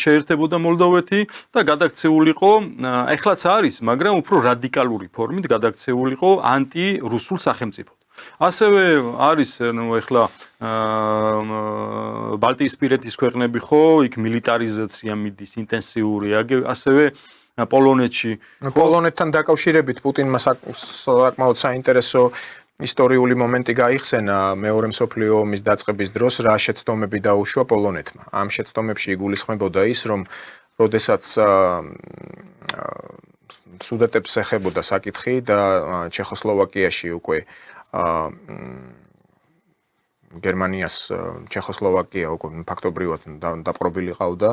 შეერთებოდა მოლდოვეთი და გადაქცეულიყო ეხლაც არის, მაგრამ უფრო რადიკალური ფორმით გადაქცეულიყო ანტი-რუსულ სახელმწიფოდ. ასევე არის ნუ ეხლა ბალტიისპირეთის ქვეყნები ხო, იქ მილიტარიზაცია მიდის ინტენსიური, ასევე პოლონეთში. პოლონეთთან დაკავშირებით პუტინმა საკმაოდ საინტერესო ისტორიული მომენტი გაიხსენა მეორე მსოფლიო ომის დაწყების დროს, რა შეცდომები დაუშვა პოლონეთმა. ამ შეცდომებში იგულისხმებოდა ის, რომ როდესაც სუდეტებს ეხებოდა საკითხი და ჩეხოსლოვაკიაში უკვე გერმანიას ჩეხოსლოვაკია უკვე ფაქტობრივად დაპყრობილი ყავდა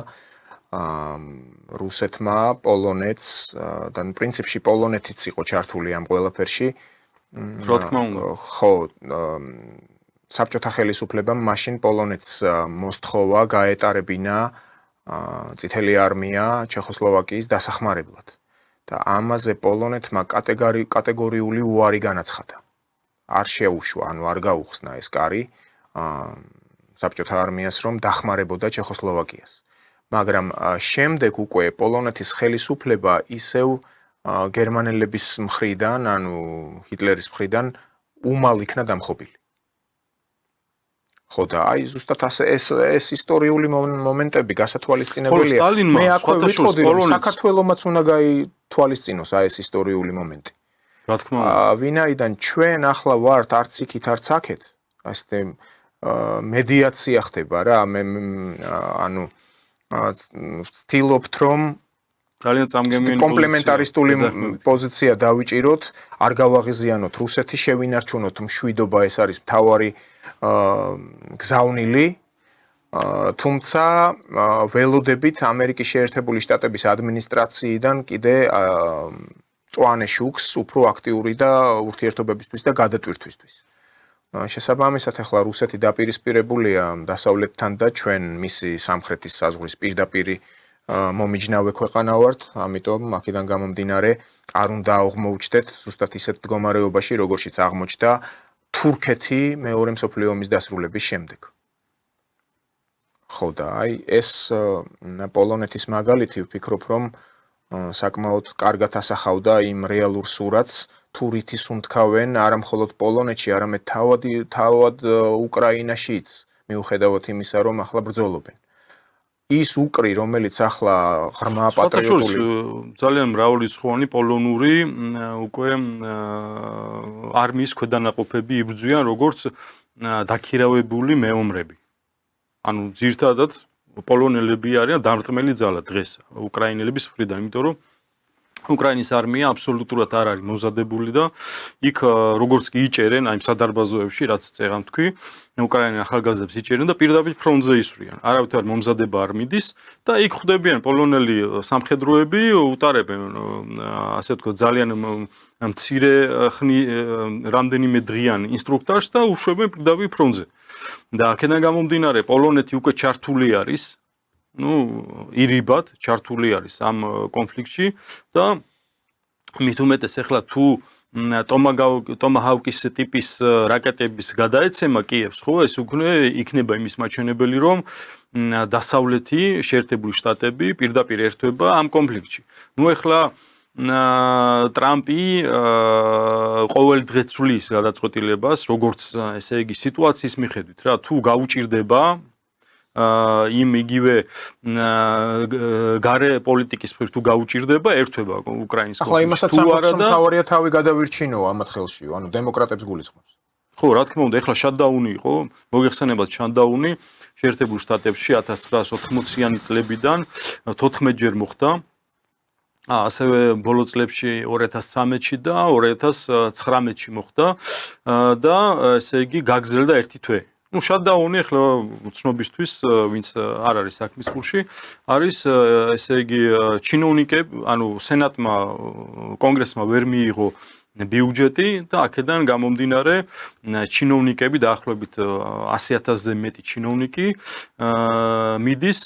რუსეთმა პოლონეთს და პრინციპში პოლონეთიც იყო ჩართული ამ ყველაფერში. რა თქმა უნდა. ხო, საბჭოთა ხელისუფლებამ მაშინ პოლონეთს მოსთხოვა გაეტარებინა წითელი არმია ჩეხოსლოვაკიის დასახმარებლად და ამაზე პოლონეთმა კატეგორიული უარი განაცხადა. არ შეუშვა, ანუ არ გაუხსნა ეს კარი საბჭოთა არმიას, რომ დახმარებოდა ჩეხოსლოვაკიას. მაგრამ შემდეგ უკვე პოლონეთის ხელისუფლება ისევ გერმანელების მხრიდან, ანუ ჰიტლერის მხრიდან უმალ იქნა დამხობილი. ხო და აი ზუსტად ეს ისტორიული მომენტები გასათვალისწინებელია. მე აქვე ვიტყოდი, რომ საქართველომაც უნდა გაითვალისწინოს აი ეს ისტორიული მომენტი. რა თქმა უნდა. ვინაიდან ჩვენ ახლა ვართ არც იქით არც აქეთ, ასე მედიაცია ხდება რა, ანუ ვცდილობთ რომ ძალიან წამგემიანი კომპლემენტარისტული პოზიცია დავიჭიროთ, არ გავაღიზიანოთ რუსეთი, შევინარჩუნოთ მშვიდობა, ეს არის მთავარი გზავნილი, თუმცა ველოდებით ამერიკის შეერთებული შტატების ადმინისტრაციიდან კიდე წვანე შუქს უფრო აქტიური და ურთიერთობებისთვის და გადატვირთვისთვის. შესაბამისად, ახლა რუსეთი დაპირისპირებულია დასავლეთთან და ჩვენ მისი სამხრეთის საზღვრის პირდაპირი მომიჯნავე ქვეყანა ვართ, ამიტომ აქედან გამომდინარე არ უნდა აღმოუჩნდეთ ზუსტად ისეთ მდგომარეობაში, როგორშიც აღმოჩნდა თურქეთი მეორე მსოფლიო ომის დასრულების შემდეგ. ხო და აი ეს პოლონეთის მაგალითი ვფიქრობ, რომ საკმაოდ კარგად ასახავდა იმ რეალურ სურათს, თუ რითის უნთქავენ არა მხოლოდ პოლონეთში, არამედ თავად უკრაინაშიც, მიუხედავად იმისა, რომ ახლა ბრძოლობენ. ის უკრი, რომელიც ახლა ღრმა პატრიოტული ძალიან მრავალრიცხოვანი პოლონური უკვე არმიის ქვედანაყოფები იბრძვიან, როგორც დაქირავებული მეომრები. ანუ ძირთადად პოლონელები არიან დამრტმელი ძალა დღეს უკრაინელების მხრიდან, იმიტომ რომ უკრაინის არმია აბსოლუტურად არ არის მომზადებული და იქ როგორც კი იჭერენ აი სადარბაზოებში, რაც წეგან თქვი, უკრაინის ახალგაზრდებს იჭერენ და პირდაპირ ფრონტზე ისვრიან. არავითარ მომზადება არ მიდის და იქ ხვდებიან პოლონელი სამხედროები, უტარებენ ასე ვთქვათ ძალიან მცირე რამდენიმე დღიან ინსტრუქტაჟს და უშვებენ პირდაპირ ფრონტზე. და აქედან გამომდინარე პოლონეთი უკვე ჩართული არის ირიბად ჩართული არის ამ კონფლიქტში და მით უმეტეს ახლა თუ ტომაჰავკის ტიპის რაკეტების გადაეცემა კიევს, ხო, ეს უკვე იქნება იმის მაჩვენებელი, რომ დასავლეთი შეერთებული შტატები პირდაპირ ერთვება ამ კონფლიქტში. ახლა ტრამპი ყოველ დღე ცვლის გადაწყვეტილებას, როგორც ესე იგი სიტუაციის მიხედვით, რა, თუ გაუჭირდება იმ იგივე გარე პოლიტიკის მხრივ თუ გაუჭირდება, ერთვება უკრაინის ახლა იმასაც ამბობს, რომ თავარია თავი გადავირჩინო ამათ ხელში, ანუ დემოკრატებს გულისხმობს. ხო, რა თქმა უნდა, ეხლა შატდაუნი იყო, მოგეხსენებათ შატდაუნი შეერთებულ შტატებში 1980-იანი წლებიდან 14 ჯერ მოხდა. ასევე ბოლო წლებში 2013-ში და 2019-ში მოხდა და ესე იგი გაგრძელდა ერთი თვე. ну შატდაუნი ახლა ცნობისთვის ვინც არ არის საქმის კურსში არის ესე იგი ჩინოვნიკები ანუ სენატმა კონგრესმა ვერ მიიღო ბიუჯეტი და აქედან გამომდინარე ჩინოვნიკები დაახლოებით 100,000-ზე მეტი ჩინოვნიკი მიდის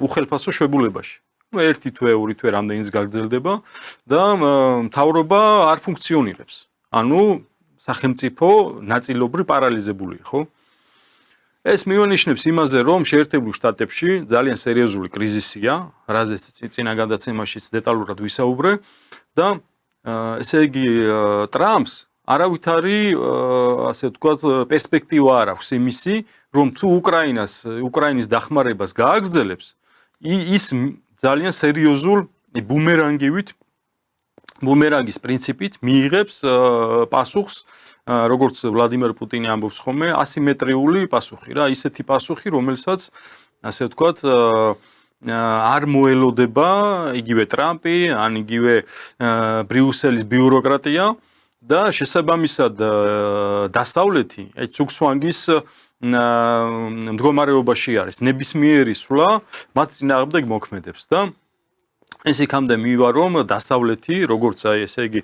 უხელფასო შვებულებაში. ну ერთი თვე, ორი თვე რამდენიც გაგრძელდება და მთავრობა არ ფუნქციონირებს. ანუ სახელმწიფო ნაწილობრივ პარალიზებულია, ხო? ეს მივანიშნებს იმაზე, რომ შეერთებულ შტატებში ძალიან სერიოზული კრიზისია, რაზეც წინა გადაცემაშიც დეტალურად ვისაუბრე და ესე იგი ტრამპს არავითარი ასე ვთქვათ პერსპექტივა არ აქვს იმისი, რომ თუ უკრაინის დახმარებას გააგრძელებს, ის ძალიან სერიოზულ ბუმერანგის პრინციპით მიიღებს პასუხს, როგორც ვლადიმერ პუტინი ამბობს ხოლმე, ასიმეტრიული პასუხი რა, ისეთი პასუხი, რომელსაც ასე ვთქვათ არ მოელოდება იგივე ტრამპი, ან იგივე ბრიუსელის ბიუროკრატია და შესაბამისად დასავლეთი აი ცუგსვანგის მდგომარეობაში არის ნებისმიერი სვლა მათ წინააღმდეგ მოქმედებს და ეს იქამდე მივა რომ დასავლეთი როგორც აი ესე იგი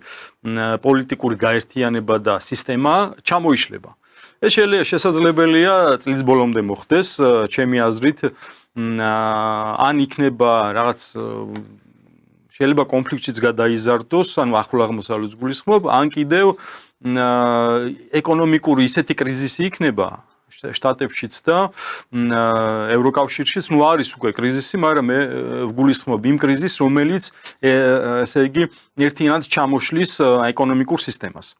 პოლიტიკური გაერთიანება და სისტემა ჩამოიშლება. ეს შესაძლებელია წლის ბოლომდე მოხდეს, ჩემი აზრით ან იქნება რაღაც შეიძლება კონფლიქტშიც გადაიზარდოს, ანუ ახლო აღმოსავლეთს გულისხმობ, ან კიდევ ეკონომიკური ისეთი კრიზისი იქნება შტატებშიც და ევროკავშირშიც, ну არის უკვე კრიზისი, მაგრამ მე ვგულისხმობ იმ კრიზისს, რომელიც ესე იგი ერთიანად ჩამოშლის ეკონომიკურ სისტემას.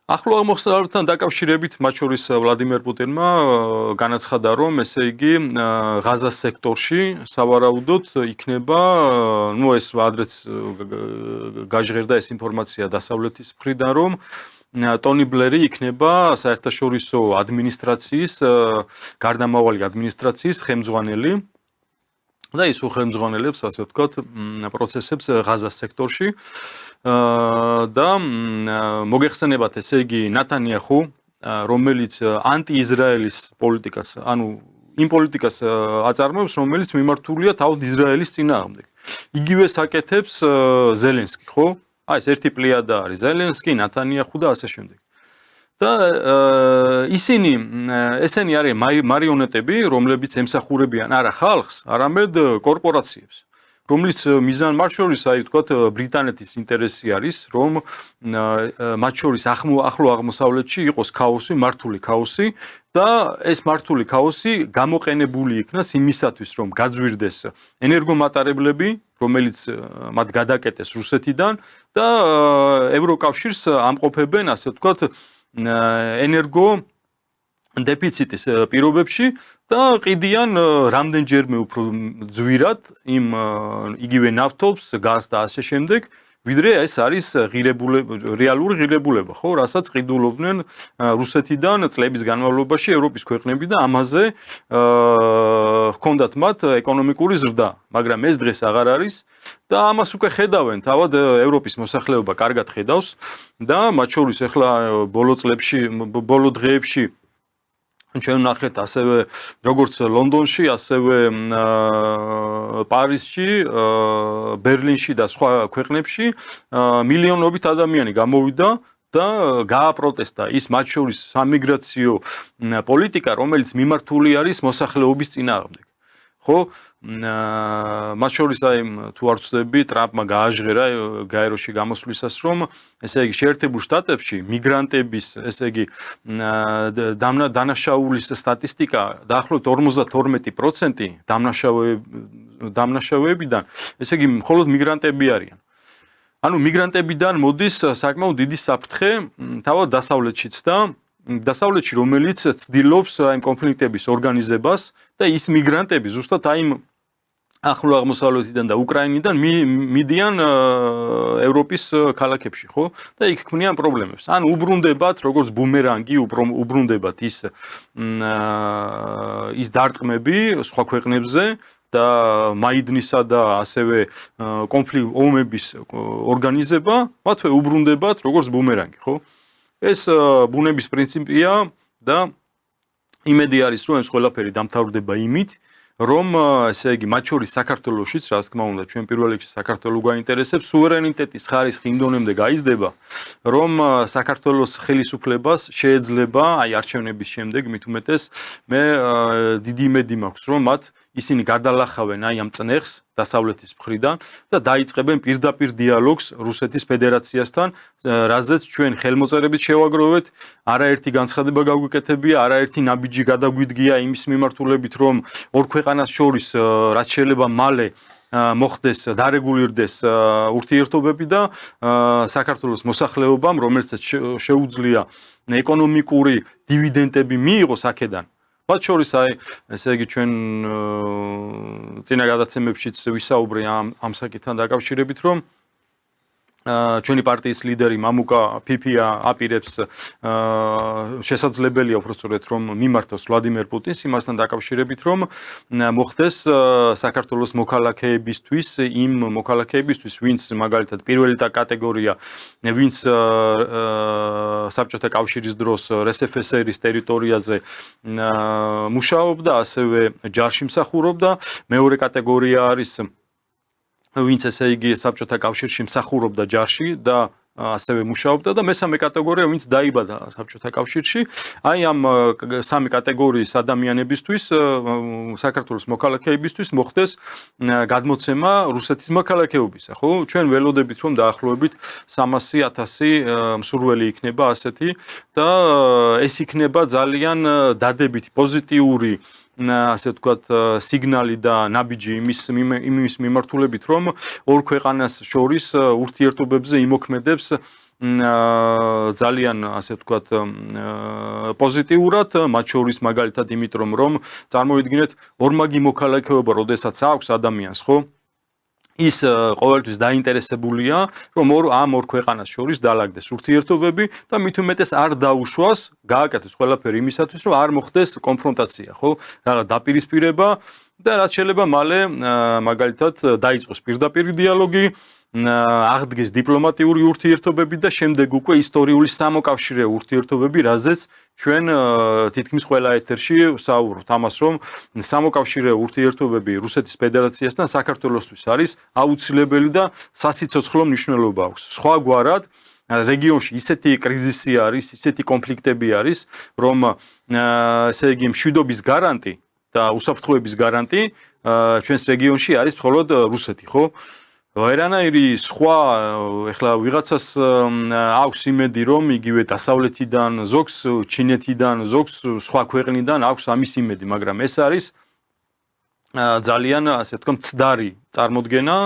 ახლო აღმოსავლეთთან დაკავშირებით, მათ შორის ვლადიმერ პუტინმა განაცხადა, რომ ესე იგი ღაზას სექტორში სავარაუდოდ იქნება, ну ეს ადრეც გაჟღერდა ეს ინფორმაცია დასავლეთის მხრიდან, რომ ტონი ბლერი იქნება საერთაშორისო ადმინისტრაციის, გარდამავალი ადმინისტრაციის ხელმძღვანელი და ის უხელმძღვანელებს, ასე ვთქვათ, პროცესებს ღაზას სექტორში და მოგეხსენებათ, ესე იგი ნათანიაჰუ, რომელიც ანტიიზრაელის პოლიტიკას, ანუ იმ პოლიტიკას აწარმოებს, რომელიც მიმართულია თავად ისრაელის წინააღმდეგ. იგივე საკეთებს ზელენსკი, ხო? აი ეს ერთი პლიადა არის ზელენსკი, ნათანიაჰუ და ასე შემდეგ. და ესენი არიან მარიონეტები, რომლებიც ემსახურებიან არა ხალხს, არამედ კორპორაციებს, რომლის მიზანი მათ შორის, აი ვთქვათ, ბრიტანეთის ინტერესი არის, რომ მათ შორის ახლო აღმოსავლეთში იყოს ქაოსი, მართული ქაოსი და ეს მართული ქაოსი გამოყენებული იქნას იმისათვის, რომ გაძვირდეს ენერგომატარებლები, რომელიც მათ გადაკეტეს რუსეთიდან და ევროკავშირს ამყოფებენ, ასე ვთქვათ, ენერგო დეფიციტის პირობებში და ყიდიან რამდენჯერმე უფრო ძვირად იმ იგივე ნავთობს, გაზს და ასე შემდეგ, ვიდრე ეს არის რეალური ღირებულება, ხო, რასაც ყიდულობდნენ რუსეთიდან წლების განმავლობაში ევროპის ქვეყნები და ამაზე ჰქონდათ მათ ეკონომიკური ზრდა, მაგრამ ეს დღეს აღარ არის და ამას უკვე ხედავენ, თავად ევროპის მოსახლეობა კარგად ხედავს და მათ შორის ახლა ბოლო დღეებში ჩვენ ნახეთ ასევე როგორც ლონდონში, ასევე პარიზში, ბერლინში და სხვა ქვეყნებში მილიონობით ადამიანი გამოვიდა და გააპროტესტა ის მათ შორის სამიგრაციო პოლიტიკა, რომელიც მიმართული არის მოსახლეობის წინააღმდეგ. ხო? მათ შორის აი თუ არ ვცდები, ტრამპმა გააჟღერა გაეროში გამოსვლისას, რომ ესე იგი შეერთებულ შტატებში მიგრანტების, ესე იგი დანაშაულის სტატისტიკა დაახლოებით 52% დამნაშავეებიდან, ესე იგი მხოლოდ მიგრანტები არიან. ანუ მიგრანტებიდან მოდის საკმაოდ დიდი საფრთხე თავად დასავლეთშიც და დასავლეთში, რომელიც ცდილობს აი კონფლიქტების ორგანიზებას და ის მიგრანტები ზუსტად აი ახლო აღმოსავლეთიდან და უკრაინიდან მიდიან ევროპის ქალაქებში, ხო? და იქ ქმნიან პრობლემებს. ან უბრუნდებათ, როგორც ბუმერანგი, უბრუნდებათ ის დარტყმები სხვა ქვეყნებზე და მაიდნისა და ასევე ომების ორგანიზება, მათვე უბრუნდებათ როგორც ბუმერანგი, ხო? ეს ბუნების პრინციპია და იმედი არის, რომ ეს ყველაფერი დამთავრდება იმით, რომ ესე იგი მათ შორის საქართველოშიც, რა თქმა უნდა, ჩვენ პირველ რიგში საქართველოს გვაინტერესებს, სუვერენიტეტის ხარისხი იმ დონემდე გაიზრდება, რომ საქართველოს ხელისუფლებას შეეძლება აი არჩევნების შემდეგ მით უმეტეს მე დიდი იმედი მაქვს, რომ მათ ისინი გადალახავენ აი ამ წნეხს დასავლეთის მხრიდან და დაიწყებენ პირდაპირ დიალოგს რუსეთის ფედერაციასთან, რაზეც ჩვენ ხელმოწერებით შევაგროვეთ, არაერთი განცხადება გაგვიკეთებია, არაერთი ნაბიჯი გადაგვიდგია იმის მიმართულებით, რომ ორ ქვეყანას შორის რაც შეიძლება მალე მოხდეს დარეგულირდეს ურთიერთობები და საქართველოს მოსახლეობამ, რომელსაც შეუძლია ეკონომიკური დივიდენდები მიიღოს აქედან. მათ შორის აი ესე იგი ჩვენ წინა გადაცემებშიც ვისაუბრე ამ საკითხთან დაკავშირებით, რომ ჩვენი პარტიის ლიდერი მამუკა ფიფია აპირებს შესაძლებელია უბრალოდ რომ მიმართოს ვლადიმერ პუტინს იმასთან დაკავშირებით, რომ მოხდეს საქართველოს მოქალაქეებისთვის, იმ მოქალაქეებისთვის, ვინც მაგალითად პირველი კატეგორია, ვინც საბჭოთა კავშირის დროს RSFSR-ის ტერიტორიაზე მუშაობდა, ასევე ჯარში მსახურობდა, მეორე კატეგორია არის ვინც ესე იგი საბჭოთა კავშირში მსახურობდა ჯარში და ასევე მუშაობდა და მესამე კატეგორია ვინც დაიბადა საბჭოთა კავშირში, აი ამ სამი კატეგორიის ადამიანებისთვის, საქართველოს მოქალაქეებისთვის მოხდეს გადმოცემა რუსეთის მოქალაქეობისა, ხო? ჩვენ ველოდებით რომ დაახლოებით 300,000 მსურველი იქნება ასეთი და ეს იქნება ძალიან დადებითი პოზიტიური ასე ვთქვათ სიგნალი და ნაბიჯი იმის მიმართულებით, რომ ორ ქვეყანას შორის ურთიერთობებზე იმოქმედებს ძალიან ასე ვთქვათ პოზიტიურად, მათ შორის მაგალითად იმიტომ რომ წარმოიდგინეთ ორმაგი მოქალაქეობა, როდესაც აქვს ადამიანს, ხო? ის ყოველთვის დაინტერესებულია, რომ ამ ორ ქვეყანას შორის დაალაგდეს ურთიერთობები და მით უმეტეს არ დაუშვას, გააკეთოს ყველაფერი იმისათვის, რომ არ მოხდეს კონფრონტაცია, ხო? რაღაც დაპირისპირება და რაც შეიძლება მალე მაგალითად დაიწყოს პირდაპირ დიალოგი, აღდგეს დიპლომატიური ურთიერთობები და შემდეგ უკვე ისტორიული სამოკავშირე ურთიერთობები, რაზეც ჩვენ თითქმის ყველა ეთერში ვსაუბრობთ ამას, რომ სამოკავშირე ურთიერთობები რუსეთის ფედერაციასთან საქართველოსთვის არის აუცილებელი და სასიცოცხლო მნიშვნელობა აქვს. სხვაგვარად რეგიონში ისეთი კრიზისი არის, ისეთი კონფლიქტები არის, რომ ესე იგი მშვიდობის გარანტი და უსაფრთხოების გარანტი ჩვენს რეგიონში არის მხოლოდ რუსეთი, ხო? ვერანაირი სხვა ეხლა ვიღაცას აქვს იმედი, რომ იგივე დასავლეთიდან, ზოგს ჩინეთიდან, ზოგს სხვა ქვეყნიდან აქვს ამის იმედი, მაგრამ ეს არის ძალიან ასე თქვა მცდარი წარმოდგენა.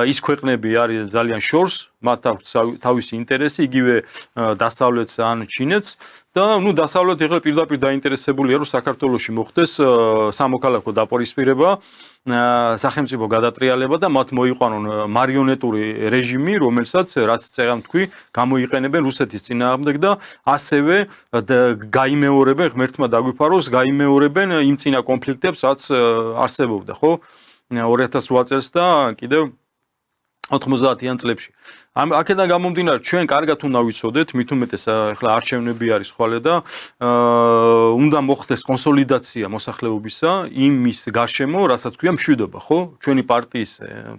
ის ქვეყნები არის ძალიან შორს, მათ აქვს თავისი ინტერესი, იგივე დასავლეთს ან ჩინეთს და ნუ დასავლეთი ახლა პირდაპირ დაინტერესებულია, რომ საქართველოში მოხდეს სამოქალაქო დაპირისპირება, სახელმწიფო გადატრიალება და მათ მოიყვანონ მარიონეტური რეჟიმი, რომელსაც რაც წერამ თქვი, გამოიყენებენ რუსეთის წინააღმდეგ და ასევე გაიმეორებენ, ღმერთმა დაგვიფაროს, გაიმეორებენ იმ წინა კონფლიქტებს, რაც არსებობდა, ხო? 2008 წელს და კიდევ 90-იან წლებში. აქედან გამომდინარე, ჩვენ კარგად უნდა ვიცოდეთ, მით უმეტეს ახლა არჩევნები არის ხვალე და უნდა მოხდეს კონსოლიდაცია მოსახლეობისა იმის გარშემო, რასაც ქვია მშვიდობა, ხო? ჩვენი პარტიის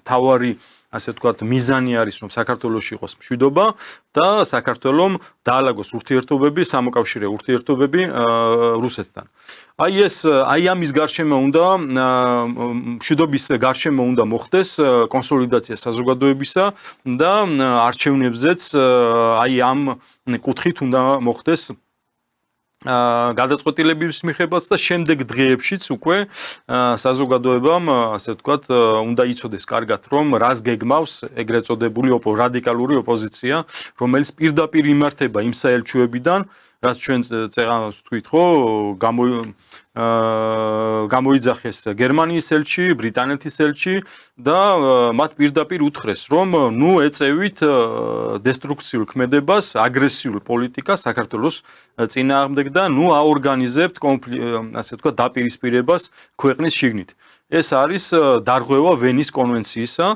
მთავარი ასე ვთქვათ, მიზანი არის, რომ საქართველოში იყოს მშვიდობა და საქართველომ დაალაგოს ურთიერთობები, სამოკავშირე ურთიერთობები რუსეთთან. აი ამის გარშემო უნდა მშვიდობის გარშემო უნდა მოხდეს კონსოლიდაცია საზოგადოებისა და არჩევნებზეც აი ამ კუთხით უნდა მოხდეს გადაწყვეტილების მიღებაც და შემდეგ დღეებშიც უკვე საზოგადოებამ ასე ვთქვათ უნდა იცოდეს კარგად რომ რას გეგმავს ეგრეთ წოდებული რადიკალური ოპოზიცია რომელიც პირდაპირ იმართება იმ საელჩოებიდან რაც ჩვენ წერას თქვით, ხო, გამოიძახეს გერმანიის ელჩი, ბრიტანეთის ელჩი და მათ პირდაპირ უთხრეს, რომ ნუ ეწევით დესტრუქციულ ქმედებას, აგრესიულ პოლიტიკას საქართველოს წინააღმდეგ და ნუ აორგანიზებთ ასე ვთქვათ, დაპირისპირებას ქვეყნის შიგნით. ეს არის დარღვევა ვენის კონვენციისა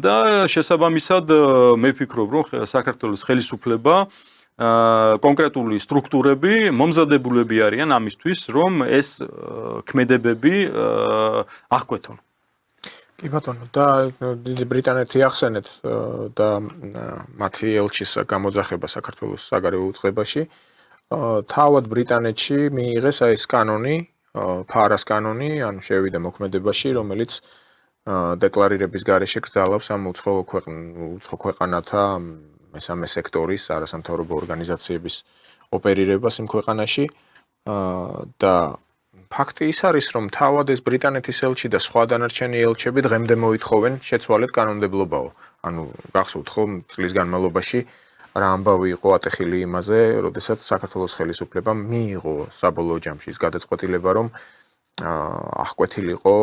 და შესაბამისად მე ვფიქრობ, რომ საქართველოს ხელისუფლება კონკრეტული სტრუქტურები მომზადებულები არიან ამისთვის, რომ ეს ქმედებები აღკვეთონ. კი ბატონო, და დიდი ბრიტანეთი ახსენეთ და მათი ელჩის გამოძახება საქართველოს საგარეო უწყებაში. თავად ბრიტანეთში მიიღეს ეს კანონი, ფარას კანონი, ანუ შევიდა მოქმედებაში, რომელიც დეკლარირების გარეშე გრძელობს ამ უცხო ქვეყანათა მესამე სექტორის არასამთავრობო ორგანიზაციების ოპერირებას იმ ქვეყანაში და ფაქტი ის არის, რომ თავად ეს ბრიტანეთის ელჩი და სხვა დანარჩენი ელჩები დღემდე მოითხოვენ შეცვალეთ კანონმდებლობაო. ანუ გახსოვთ ხო, წლის განმავლობაში რა ამბავი იყო ატეხილი იმაზე, როდესაც საქართველოს ხელისუფლებამ მიიღო საბოლოო ჯამში ის გადაწყვეტილება, რომ აღკვეთილიყო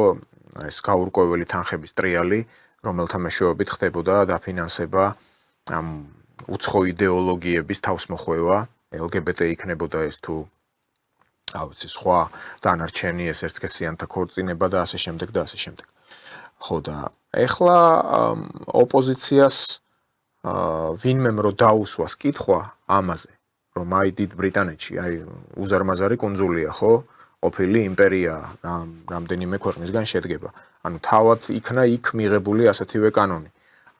ეს გაურკვეველი თანხების ტრიალი, რომელთა მეშვეობით ხდებოდა დაფინანსება ამ უცხო იდეოლოგიების თავსმოხვევა, LGBT იქნებოდა ეს თუ ავიცი სხვა დანარჩენი ეს ერთსქესიანთა ქორწინება და ასე შემდეგ და ასე შემდეგ. ხო და ეხლა ოპოზიციას ვინმემ რო დაუსვას კითხვა ამაზე, რომ აი დიდ ბრიტანეთში, აი უზარმაზარი კუნძულია, ხო? ყოფილი იმპერია რამდენიმე ქვეყნისგან შედგება. ანუ თავად იქნა იქ მიღებული ასეთივე კანონი.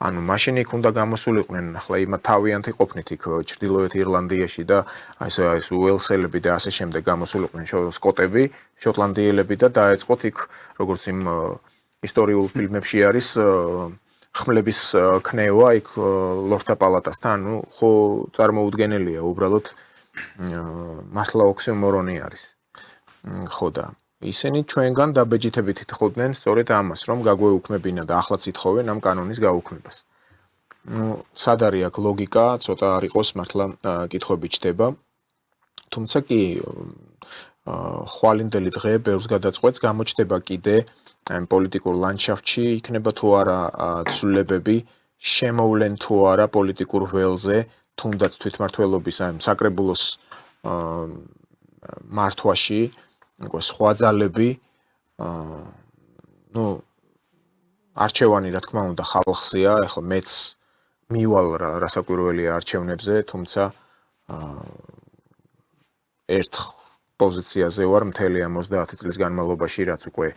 ანუ მაშინ იქ უნდა გამოსულიყვნენ ახლა იმ თავიანთი ყოფნით იქ ჩრდილოეთ ირლანდიაში და ეს უელსელები და ასე შემდეგ გამოსულიყვნენ სკოტები, შოტლანდიელები და დაეწყოთ იქ როგორც იმ ისტორიულ ფილმებში არის ხმლების ქნევა იქ ლორდთა პალატასთან, ანუ ხო წარმოუდგენელია უბრალოდ მართლა ოქსიმორონი არის. ხო და ისინი ჩვენგან დაბეჯითებით ითხოვდნენ სწორედ ამას, რომ გაგვეუქმებინა და ახლაც ითხოვენ ამ კანონის გაუქმებას. სად არის აქ ლოგიკა, ცოტა არ იყოს მართლა კითხვები ჩდება. თუმცა კი ხვალინდელი დღე ბევრს გადაწყვეტს, გამოჩნდება კიდე ამ პოლიტიკურ ლანდშაფტში იქნება თუ არა ცვლილებები, შემოვლენ თუ არა პოლიტიკურ ველზე, თუნდაც თვითმმართველობის ამ საკრებულოს მართვაში, სხვა ძალები, არჩევანი რა თქმა უნდა ხალხსია, ახლა მეც მივალ რასაკვირველია არჩევნებზე, თუმცა ერთ პოზიციაზე ვარ მთელი ამ 30 წლის განმავლობაში, რაც უკვე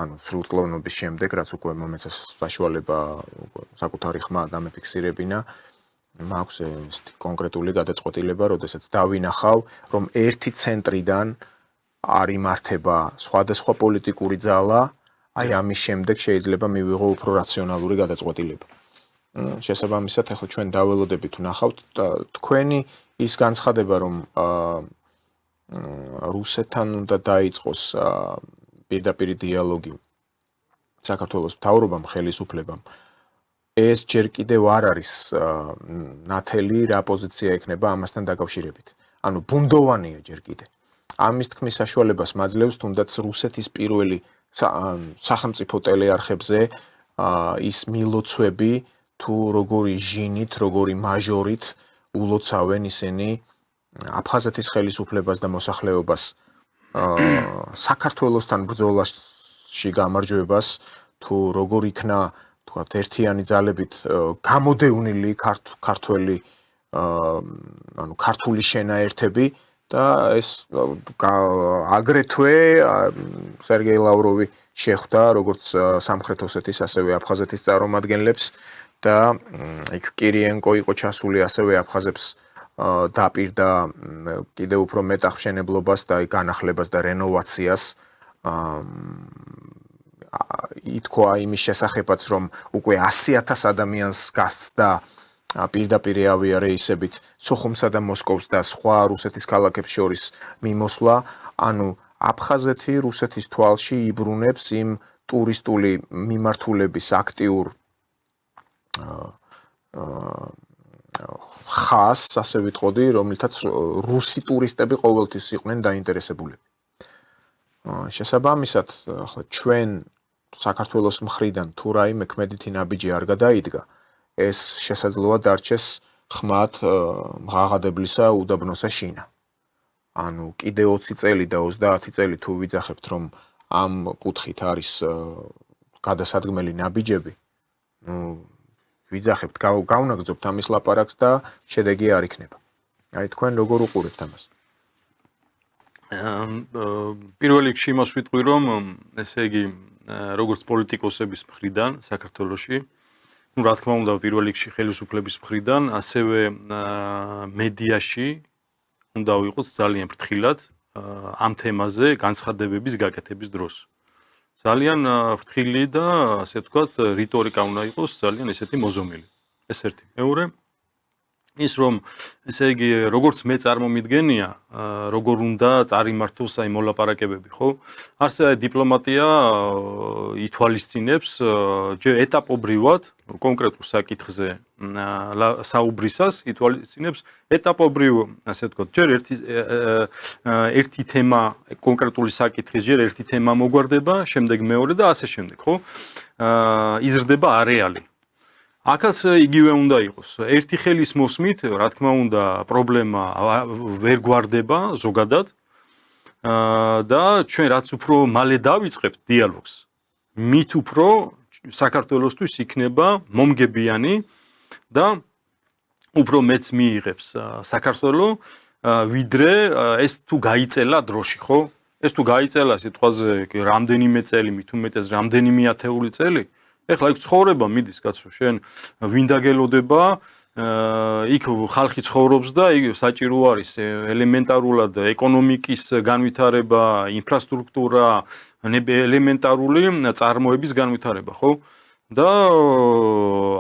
ანუ სრულწლოვნობის შემდეგ, რაც უკვე მომეცა საშუალება საკუთარი ხმა დამეფიქსირებინა, მაქვს ეს კონკრეტული გადაწყვეტილება, როდესაც დავინახავ, რომ ერთი ცენტრიდან არ იმართება სხვადასხვა პოლიტიკური ძალა, აი ამის შემდეგ შეიძლება მივიღო უფრო რაციონალური გადაწყვეტილება. შესაბამისად, ახლა ჩვენ დაველოდებით ვნახავთ თქვენი ის განცხადება, რომ რუსეთთან უნდა დაიწყოს პირდაპირი დიალოგი საქართველოს მთავრობამ, ხელისუფლებამ. ეს ჯერ კიდევ არ არის ნათელი რა პოზიცია ექნება ამასთან დაკავშირებით. ანუ ბუნდოვანია ჯერ კიდე. ამის თქმის საშუალებას მაძლევს თუნდაც რუსეთის პირველი სახელმწიფო ტელეარხებზე ის მილოცვები თუ როგორი ჟინით, როგორი მაჟორით ულოცავენ ისინი აფხაზეთის ხელისუფლებას და მოსახლეობას საქართველოსთან ბრძოლაში გამარჯვებას თუ როგორ იქნა თქვათ ერთიანი ძალებით გამოდევნილი ქართველი ანუ ქართული შენაერთები და ეს აგრეთვე სერგეი ლავროვი შეხვდა როგორც სამხრეთ ოსეთის ასევე აფხაზეთის წარმომადგენლებს და იქ კირიენკო იყო ჩასული ასევე აფხაზებს დაპირდა კიდევ უფრო მეტ აღშენებლობას და განახლებას და რენოვაციას ითქვა იმის შესახებაც რომ უკვე 100,000 ადამიანს გასცდა პირდაპირ ავიარეისებით სოხუმსა და მოსკოვს და სხვა რუსეთის ქალაქებს შორის მიმოსვლა, ანუ აფხაზეთი რუსეთის თვალში იბრუნებს იმ ტურისტული მიმართულების აქტიურ ხას, ასე ვიტყოდი, რომელთაც რუსი ტურისტები ყოველთვის იყვნენ დაინტერესებული. შესაბამისად, ახლა ჩვენ საქართველოს მხრიდან თუ რაიმე ქმედითი ნაბიჯი არ გადაიდგა, ეს შესაძლოა დარჩეს ხმად მღაღადებლისა უდაბნოსა შინა. ანუ კიდე 20 წელი და 30 წელი თუ ვიძახებთ, რომ ამ კუთხით არის გადასადგმელი ნაბიჯები, ვიძახებთ, გავნაგრძობთ ამის ლაპარაკს და შედეგი არ იქნება. აი თქვენ როგორ უყურებთ ამას? პირველ რიგში იმას ვიტყვი, რომ ესე იგი, როგორც პოლიტიკოსების მხრიდან საქართველოში, რა თქმა უნდა, პირველ რიგში ხელისუფლების მხრიდან, ასევე მედიაში უნდა ვიყოს ძალიან ფრთხილად ამ თემაზე განცხადებების გაკეთების დროს. ძალიან ფრთხილი და ასე ვთქვათ, რიტორიკა უნდა იყოს ძალიან ესეთი მოზომილი. ეს ერთი. მეორე, ის რომ ესე იგი, როგორც მე წარმომიდგენია, როგორ უნდა წარიმართოს აი მოლაპარაკებები, ხო? ასე დიპლომატია ითვალისწინებს ჯერ ეტაპობრივად კონკრეტულ საკითხზე საუბრისას ითვალისწინებს ეტაპობრივ, ასე ვთქვათ, ჯერ ერთი თემა კონკრეტული საკითხის ჯერ ერთი თემა მოგვარდება, შემდეგ მეორე და ასე შემდეგ, ხო? იზრდება არეალი. აქაც იგივე უნდა იყოს. ერთი ხელის მოსმით, რა თქმა უნდა, პრობლემა ვერ გვარდება ზოგადად და ჩვენ რაც უფრო მალე დავიწყებთ დიალოგს, მით უფრო საქართველოსთვის იქნება მომგებიანი და უფრო მეც მიიღებს საქართველო, ვიდრე ეს თუ გაიწელა დროში, ხო? ეს თუ გაიწელა სიტყვაზე რამდენიმე წელი, მით უმეტეს რამდენიმე ათეული წელი, ეხლა იქ ცხოვრება მიდის კაცო, შენ ვინ დაგელოდება, იქ ხალხი ცხოვრობს და იქ საჭირო არის ელემენტარულად ეკონომიკის განვითარება, ინფრასტრუქტურა, ელემენტარული წარმოების განვითარება, ხო? და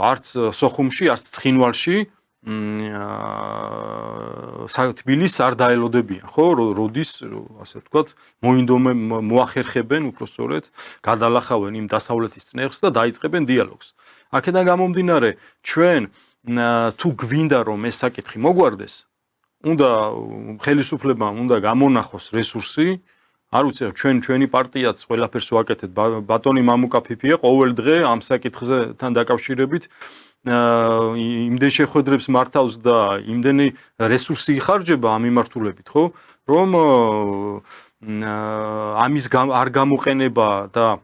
არც სოხუმში, არც ცხინვალში თბილისს არ დაელოდებიან, ხო? როდის, ასე ვთქვათ, მოახერხებენ, უпростоრედ, გადალახავენ იმ დასავლეთის წნეხს და დაიწყებენ დიალოგს. აქედან გამომდინარე, ჩვენ თუ გვინდა რომ ეს საკითხი მოგვარდეს, უნდა ხელისუფლებამ უნდა გამონახოს რესურსი, არ ვიცი, ჩვენი პარტიაც ყველაფერს ვაკეთეთ, ბატონი მამუკა ფიფია ყოველ დღე ამ საკითხთან დაკავშირებით იმდენ შეხვედრებს მართავს და იმდენი რესურსი იხარჯება ამ მიმართულებით, ხო? რომ ამის არ გამოყენება და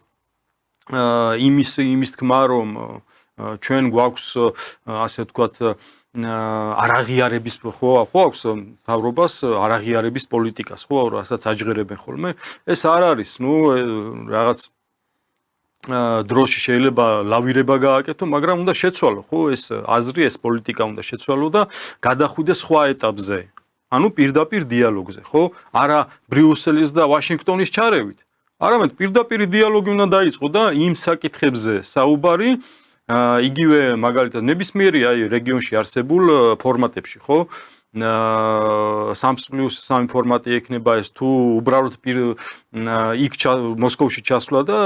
იმის თქმა, რომ ჩვენ გვაქვს ასე ვთქვათ არაღიარების ხო აქვს მთავრობას არაღიარების პოლიტიკას, ხო, რასაც აჯღერებენ ხოლმე. ეს არ არის, რაღაც დროში შეიძლება ლავირება გააკეთო, მაგრამ უნდა შეცვალო, ხო, ეს აზრი, ეს პოლიტიკა უნდა შეცვალო და გადახვიდეს სხვა ეტაპზე. ანუ პირდაპირ დიალოგზე, ხო? არა ბრიუსელის და ვაშინგტონის ჩარევით. არამედ პირდაპირ დიალოგი უნდა დაიწყო და იმ საკითხებზე საუბარი იგივე მაგალითად ნებისმიერი აი რეგიონში არსებულ ფორმატებში, ხო? 3+3 ფორმატი ექნება ეს თუ უბრალოდ იქ მოსკოვში ჩასვლა და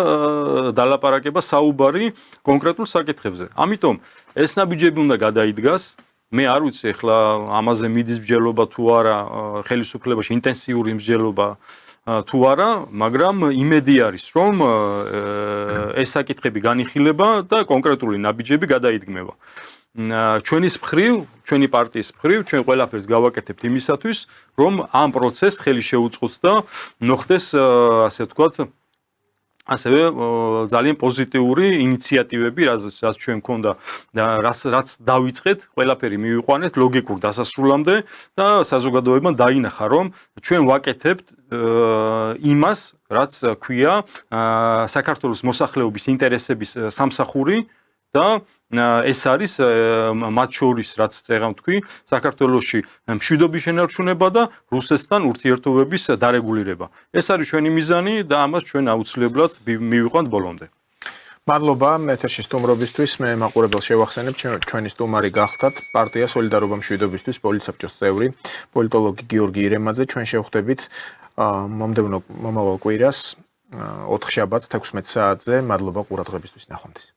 დალაპარაკება საუბარი კონკრეტულ საკითხებზე. ამიტომ ეს ნაბიჯები უნდა გადაიდგას. მე არ ვიცი ახლა ამაზე მიდის მსჯელობა თუ არა ხელისუფლებაში ინტენსიური მსჯელობა თუ არა, მაგრამ იმედი არის, რომ ეს საკითხები განიხილება და კონკრეტული ნაბიჯები გადაიდგმება. ჩვენის მხრივ, ჩვენი პარტიის მხრივ, ჩვენ ყველაფერს გავაკეთებთ იმისათვის, რომ ამ პროცესს ხელი შეუწყოს და მოხდეს, ასე ვთქვათ, ასევე ძალიან პოზიტიური ინიციატივები, რაც ჩვენ მქონდა და რაც დავიწყეთ, ყველაფერი მივიყვანეთ ლოგიკურ დასასრულამდე და საზოგადოებამ დაინახა, რომ ჩვენ ვაკეთებთ იმას, რაც ქვია საქართველოს მოსახლეობის ინტერესების სამსახური და ეს არის მათ შორის, რაც წეღავ თქვი, საქართველოში მშვიდობის შენარჩუნება და რუსეთთან ურთიერთობების დარეგულირება. ეს არის ჩვენი მიზანი და ამას ჩვენ აუცილებლად მივიყვანთ ბოლომდე. მადლობა ეთერში სტუმრობისთვის. მე მაყურებელს შევახსენებ, ჩვენი სტუმარი გახდათ პარტია სოლიდარობა მშვიდობისთვის პოლიტსაბჭოს წევრი, პოლიტოლოგი გიორგი ირემაძე. ჩვენ შევხვდებით მომავალ კვირას 4 შაბათს 16 საათზე. მადლობა ყურადღებისთვის. ნახვამდის.